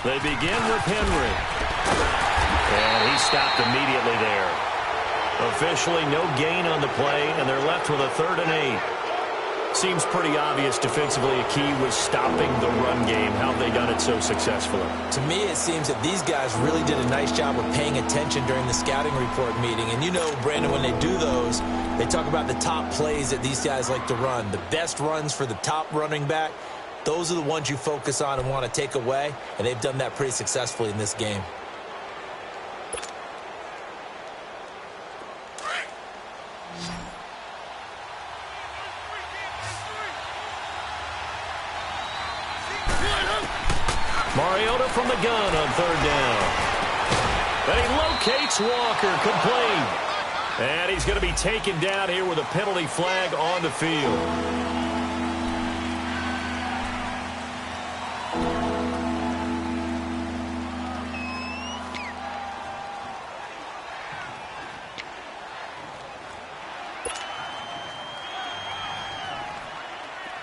They begin with Henry. And he stopped immediately there. Officially no gain on the play, and they're left with a 3rd and 8. Seems pretty obvious defensively a key was stopping the run game. How have they done it so successfully? To me, it seems that these guys really did a nice job of paying attention during the scouting report meeting. And you know, Brandon, when they do those, they talk about the top plays that these guys like to run. The best runs for the top running back. Those are the ones you focus on and want to take away, and they've done that pretty successfully in this game. Mariota from the gun on 3rd down. And he locates Walker, complete. And he's going to be taken down here with a penalty flag on the field.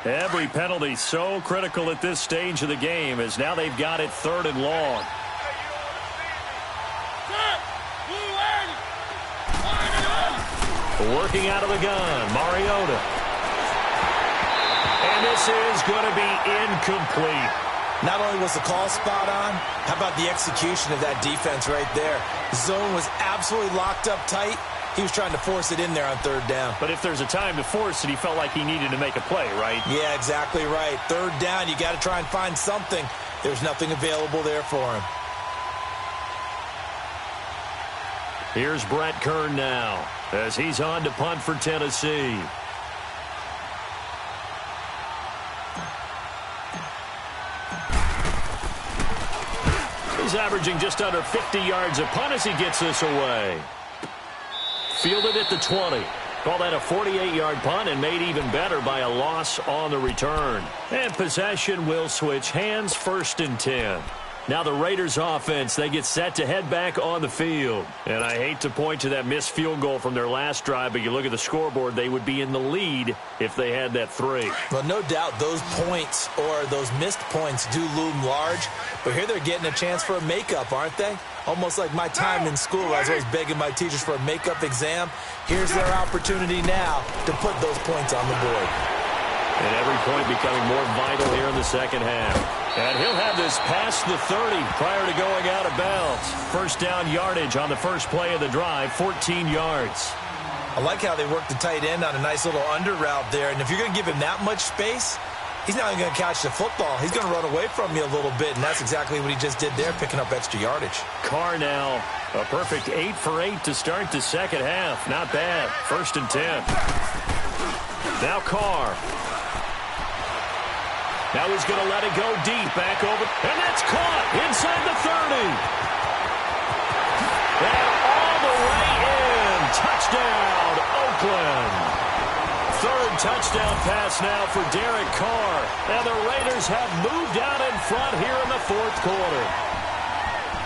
Every penalty so critical at this stage of the game as now they've got it 3rd and long. Working out of the gun, Mariota. And this is going to be incomplete. Not only was the call spot on, how about the execution of that defense right there? The zone was absolutely locked up tight. He was trying to force it in there on 3rd down. But if there's a time to force it, he felt like he needed to make a play, right? Yeah, exactly right. 3rd down, you got to try and find something. There's nothing available there for him. Here's Brett Kern now as he's on to punt for Tennessee. He's averaging just under 50 yards a punt as he gets this away. Fielded at the 20. Call that a 48-yard punt and made even better by a loss on the return. And possession will switch hands, 1st and 10. Now the Raiders offense, they get set to head back on the field. And I hate to point to that missed field goal from their last drive, but you look at the scoreboard, they would be in the lead if they had that 3. Well, no doubt those points or those missed points do loom large. But here they're getting a chance for a makeup, aren't they? Almost like my time in school. I was always begging my teachers for a makeup exam. Here's their opportunity now to put those points on the board. And every point becoming more vital here in the second half. And he'll have this past the 30 prior to going out of bounds. First down yardage on the first play of the drive, 14 yards. I like how they work the tight end on a nice little under route there. And if you're going to give him that much space, he's not even going to catch the football. He's going to run away from you a little bit, and that's exactly what he just did there, picking up extra yardage. Carr now, a perfect 8 for 8 to start the second half. Not bad. 1st and 10. Now Carr. Now he's going to let it go deep, back over, and that's caught inside the 30. And all the way in. Touchdown, Oakland. Third touchdown pass now for Derek Carr. And the Raiders have moved out in front here in the fourth quarter.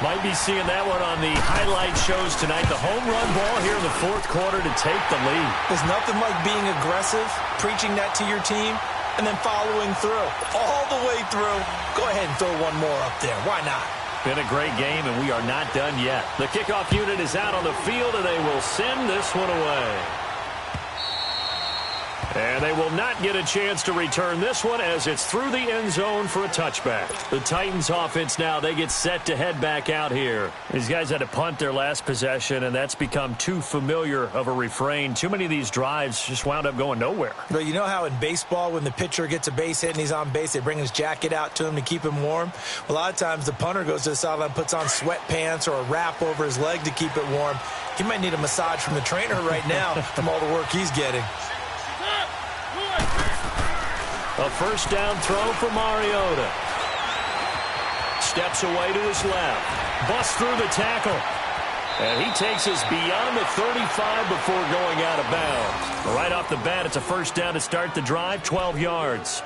Might be seeing that one on the highlight shows tonight. The home run ball here in the fourth quarter to take the lead. There's nothing like being aggressive, preaching that to your team, and then following through. All the way through. Go ahead and throw one more up there. Why not? Been a great game, and we are not done yet. The kickoff unit is out on the field, and they will send this one away. And they will not get a chance to return this one as it's through the end zone for a touchback. The Titans offense now, they get set to head back out here. These guys had to punt their last possession, and that's become too familiar of a refrain. Too many of these drives just wound up going nowhere. But you know how in baseball when the pitcher gets a base hit and he's on base, they bring his jacket out to him to keep him warm? A lot of times the punter goes to the sideline, puts on sweatpants or a wrap over his leg to keep it warm. He might need a massage from the trainer right now from all the work he's getting. A first down throw for Mariota. Steps away to his left. Busts through the tackle. And he takes us beyond the 35 before going out of bounds. Right off the bat, it's a first down to start the drive, 12 yards.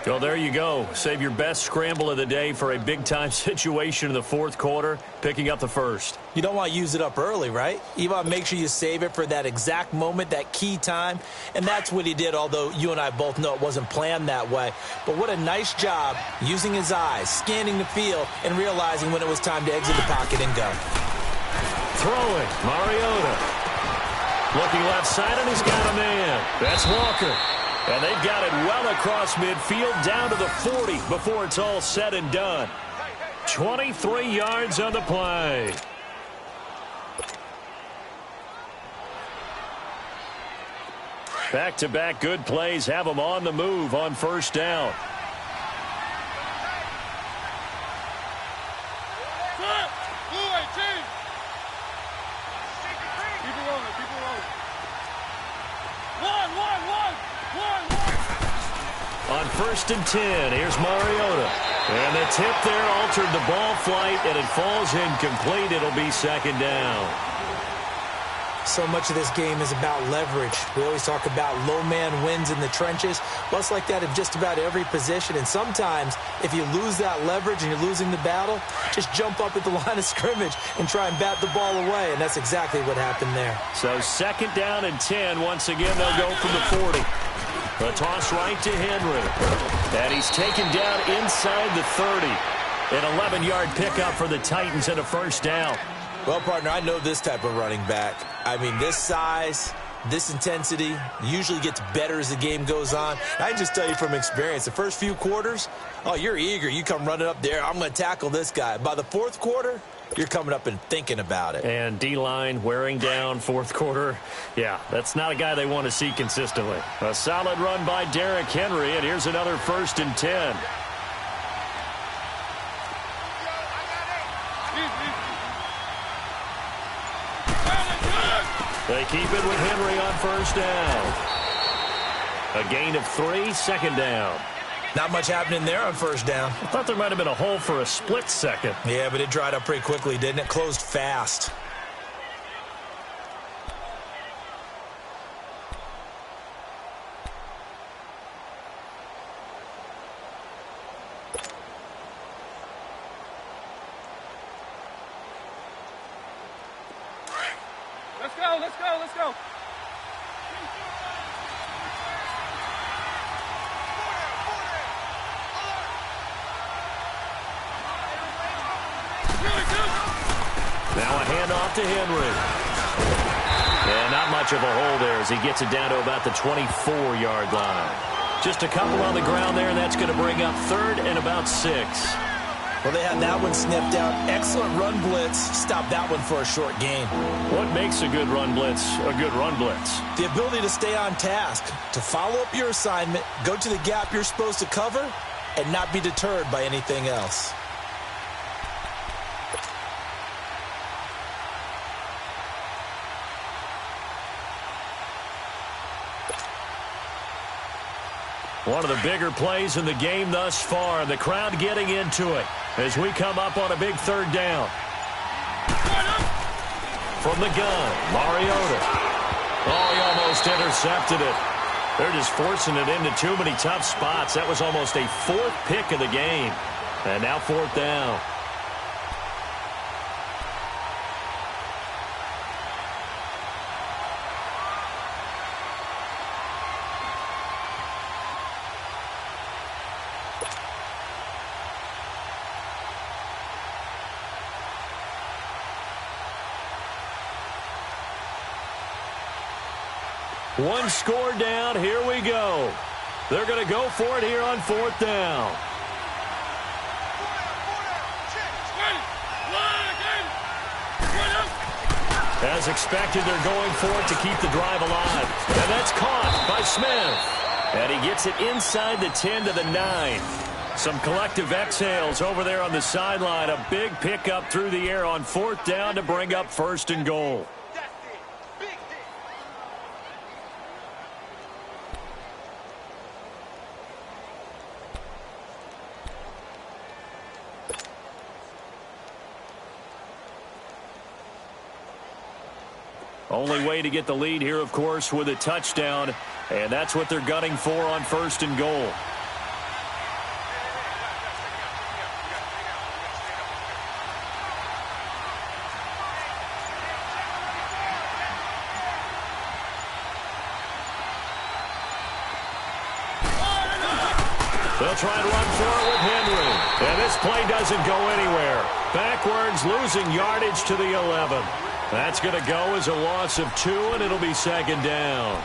Well, there you go. Save your best scramble of the day for a big-time situation in the fourth quarter, picking up the first. You don't want to use it up early, right? You want to make sure you save it for that exact moment, that key time. And that's what he did, although you and I both know it wasn't planned that way. But what a nice job using his eyes, scanning the field, and realizing when it was time to exit the pocket and go. Throwing, Mariota. Looking left side, and he's got a man. That's Walker. And they've got it well across midfield down to the 40 before it's all said and done. 23 yards on the play. Back-to-back good plays have them on the move on first down. On 1st and 10, here's Mariota. And the tip there altered the ball flight, and it falls incomplete. It'll be second down. So much of this game is about leverage. We always talk about low man wins in the trenches. Well, it's like that in just about every position. And sometimes, if you lose that leverage and you're losing the battle, just jump up at the line of scrimmage and try and bat the ball away. And that's exactly what happened there. So second down and 10. Once again, they'll go from the 40. A toss right to Henry. And he's taken down inside the 30. An 11-yard pickup for the Titans and a first down. Well, partner, I know this type of running back. I mean, this size, this intensity usually gets better as the game goes on. I can just tell you from experience, the first few quarters, oh, you're eager. You come running up there, I'm going to tackle this guy. By the fourth quarter, you're coming up and thinking about it. And D-line wearing down fourth quarter. Yeah, that's not a guy they want to see consistently. A solid run by Derrick Henry, and here's another 1st and 10. They keep it with Henry on first down. A gain of 3, second down. Not much happening there on first down. I thought there might have been a hole for a split second. Yeah, but it dried up pretty quickly, didn't it? Closed fast. Let's go, let's go, let's go. Now a handoff to Henry. And not much of a hole there as he gets it down to about the 24-yard line. Just a couple on the ground there, and that's going to bring up third and about 6. Well, they had that one sniffed out. Excellent run blitz. Stop that one for a short gain. What makes a good run blitz a good run blitz? The ability to stay on task, to follow up your assignment, go to the gap you're supposed to cover, and not be deterred by anything else. One of the bigger plays in the game thus far. The crowd getting into it as we come up on a big third down. From the gun, Mariota. Oh, he almost intercepted it. They're just forcing it into too many tough spots. That was almost a 4th pick of the game. And now 4th down. One score down. Here we go. They're going to go for it here on 4th down. As expected, they're going for it to keep the drive alive. And that's caught by Smith. And he gets it inside the 10 to the 9. Some collective exhales over there on the sideline. A big pickup through the air on 4th down to bring up 1st and goal. Only way to get the lead here, of course, with a touchdown. And that's what they're gunning for on 1st and goal. They'll try and run for it with Henry. And this play doesn't go anywhere. Backwards, losing yardage to the 11. That's going to go as a loss of 2, and it'll be 2nd down.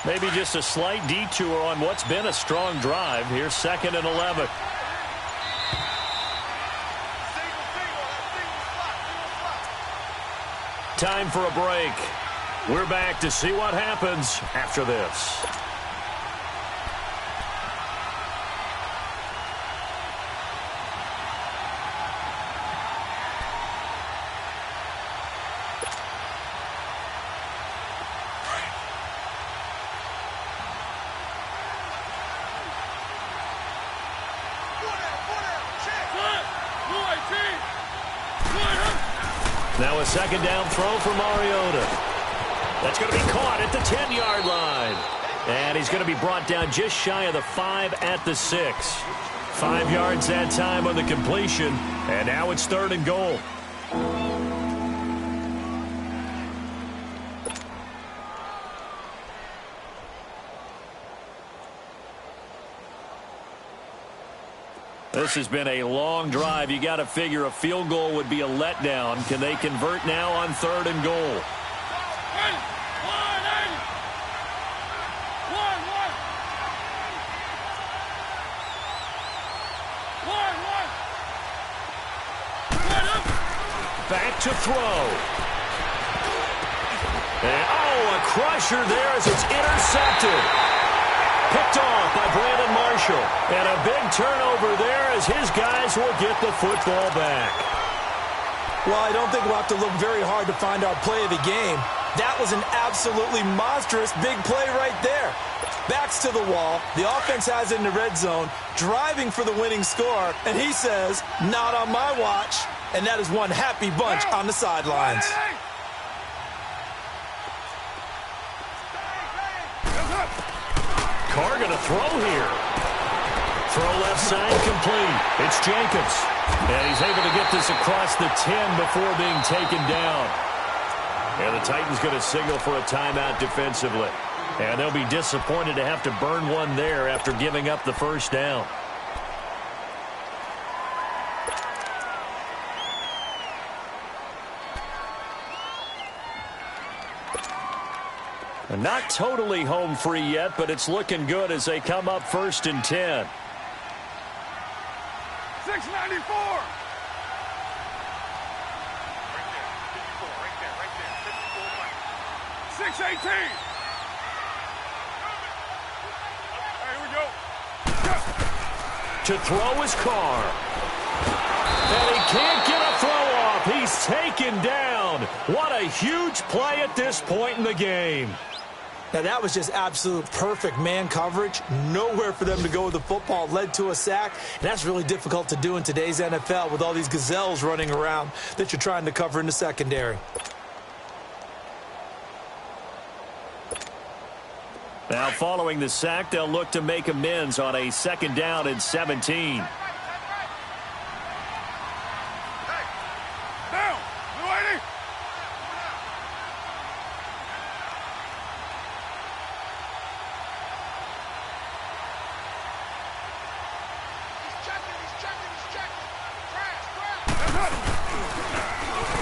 Maybe just a slight detour on what's been a strong drive. Here's 2nd and 11. Time for a break. We're back to see what happens after this. Now a 2nd down throw for Mariota. That's going to be caught at the 10-yard line. And he's going to be brought down just shy of the 5 at the 6. 5 yards that time on the completion. And now it's 3rd and goal. This has been a long drive. You got to figure a field goal would be a letdown. Can they convert now on 3rd and goal? Back to throw. And, a crusher there as it's intercepted. Picked off by Brandon Marshall. And a big turnover there as his guys will get the football back. Well, I don't think we'll have to look very hard to find our play of the game. That was an absolutely monstrous big play right there. Backs to the wall. The offense has it in the red zone, driving for the winning score. And he says, not on my watch. And that is one happy bunch on the sidelines. Carr going to throw here. Throw left Left side complete. It's Jacobs. And he's able to get this across the 10 before being taken down. And the Titans going to signal for a timeout defensively. And they'll be disappointed to have to burn one there after giving up the first down. Not totally home free yet, but it's looking good as they come up 1st and 10. 694. Right there. 618. Here we go. To throw his car. And he can't get a throw off. He's taken down. What a huge play at this point in the game. Now, that was just absolute perfect man coverage. Nowhere for them to go with the football. Led to a sack. And that's really difficult to do in today's NFL with all these gazelles running around that you're trying to cover in the secondary. Now, following the sack, they'll look to make amends on a 2nd down and 17.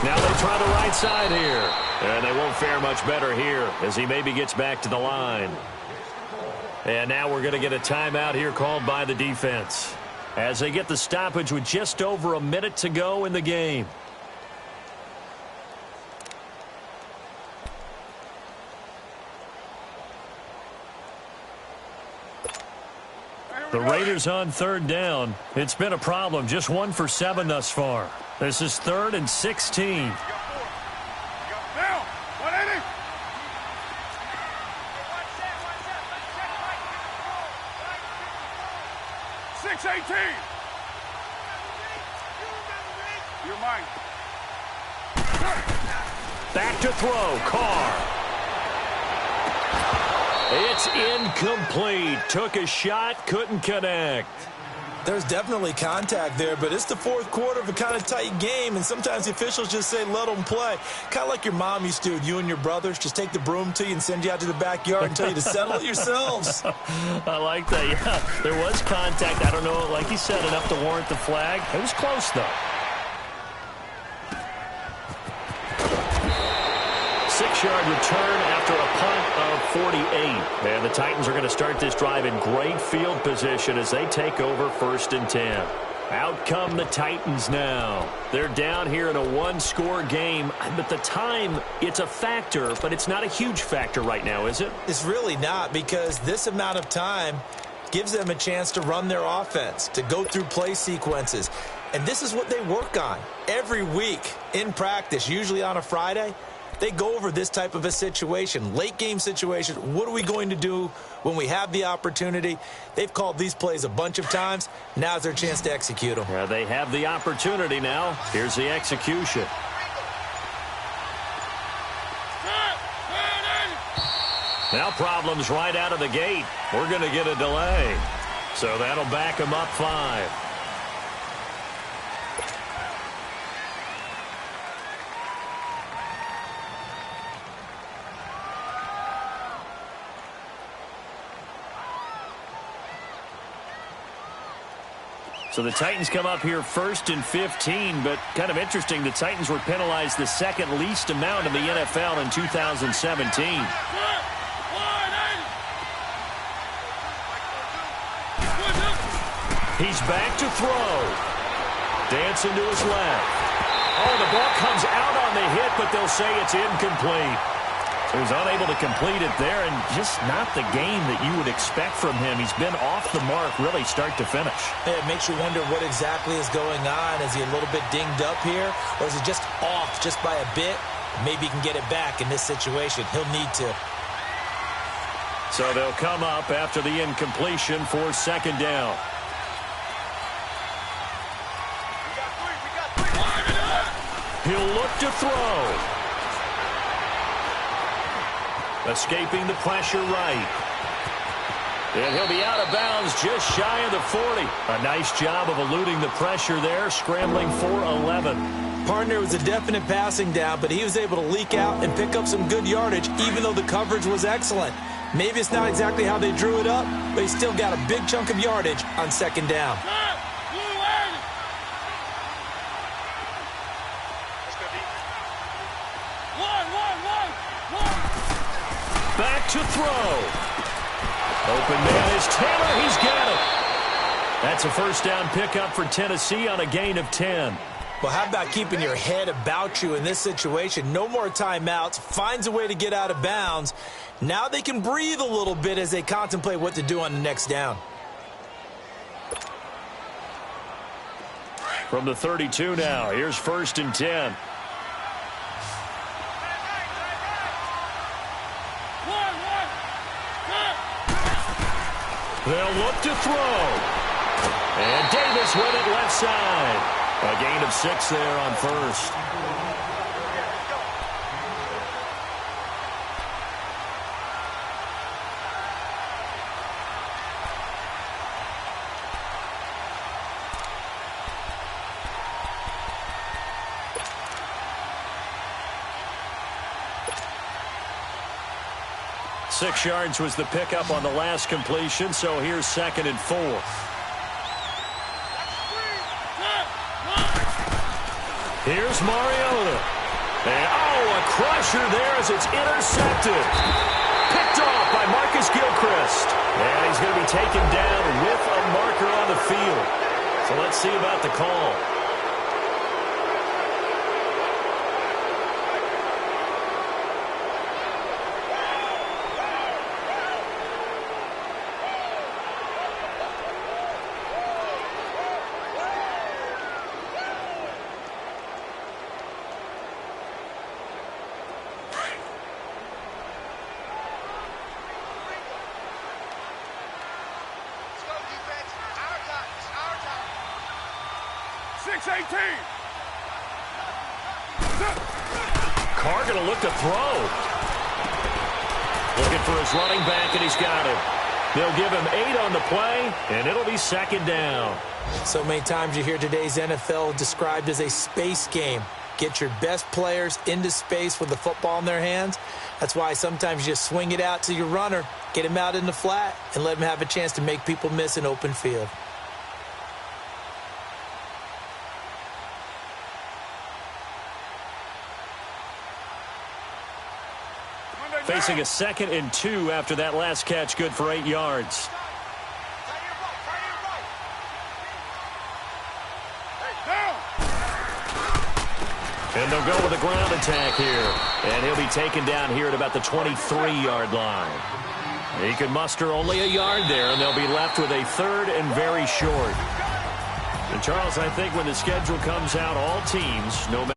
Now they try the right side here. And they won't fare much better here as he maybe gets back to the line. And now we're going to get a timeout here called by the defense as they get the stoppage with just over a minute to go in the game. The Raiders on 3rd down. It's been a problem. Just 1 for 7 thus far. This is 3rd and 16. 618. You're mine. Back to throw. Carr. It's incomplete. Took a shot, couldn't connect. There's definitely contact there, but it's the 4th quarter of a kind of tight game, and sometimes the officials just say, let them play. Kind of like your mom used to with you and your brothers. Just take the broom to you and send you out to the backyard and tell you to settle it yourselves. I like that, yeah. There was contact. I don't know, like you said, enough to warrant the flag. It was close, though. 6-yard return after a punt of 48. And the Titans are going to start this drive in great field position as they take over 1st and 10. Out come the Titans now. They're down here in a 1-score game. But the time, it's a factor, but it's not a huge factor right now, is it? It's really not, because this amount of time gives them a chance to run their offense, to go through play sequences. And this is what they work on every week in practice, usually on a Friday. They go over this type of a situation, late game situation. What are we going to do when we have the opportunity? They've called these plays a bunch of times. Now's their chance to execute them. Yeah, they have the opportunity now. Here's the execution. Now problems right out of the gate. We're going to get a delay. So that'll back them up 5. So the Titans come up here 1st and 15, but kind of interesting, the Titans were penalized the 2nd least amount in the NFL in 2017. He's back to throw. Dancing to his left. Oh, the ball comes out on the hit, but they'll say it's incomplete. He was unable to complete it there, and just not the game that you would expect from him. He's been off the mark really start to finish. It makes you wonder what exactly is going on. Is he a little bit dinged up here, or is he just off just by a bit? Maybe he can get it back in this situation. He'll need to. So they'll come up after the incompletion for 2nd down. He'll look to throw. Escaping the pressure right. And he'll be out of bounds just shy of the 40. A nice job of eluding the pressure there, scrambling for 11. Partner was a definite passing down, but he was able to leak out and pick up some good yardage, even though the coverage was excellent. Maybe it's not exactly how they drew it up, but he still got a big chunk of yardage on second down. Back to throw. Open man is Taylor. He's got it. That's a first down pickup for Tennessee on a gain of 10. Well, how about keeping your head about you in this situation? No more timeouts. Finds a way to get out of bounds. Now they can breathe a little bit as they contemplate what to do on the next down. From the 32 now, here's 1st and 10. They'll look to throw. And Davis with it left side. A gain of 6 there on first. Six yards was the pickup on the last completion, so here's 2nd and 4. Here's Mariota. And, a crusher there as it's intercepted. Picked off by Marcus Gilchrist. And he's going to be taken down with a marker on the field. So let's see about the call. Carr going to look to throw. Looking for his running back, and he's got it. They'll give him 8 on the play, and it'll be 2nd down. So many times you hear today's NFL described as a space game. Get your best players into space with the football in their hands. That's why sometimes you just swing it out to your runner, get him out in the flat, and let him have a chance to make people miss an open field. Facing a 2nd and 2 after that last catch, good for 8 yards. And they'll go with a ground attack here. And he'll be taken down here at about the 23-yard line. He can muster only a yard there, and they'll be left with a 3rd and very short. And, Charles, I think when the schedule comes out, all teams, no matter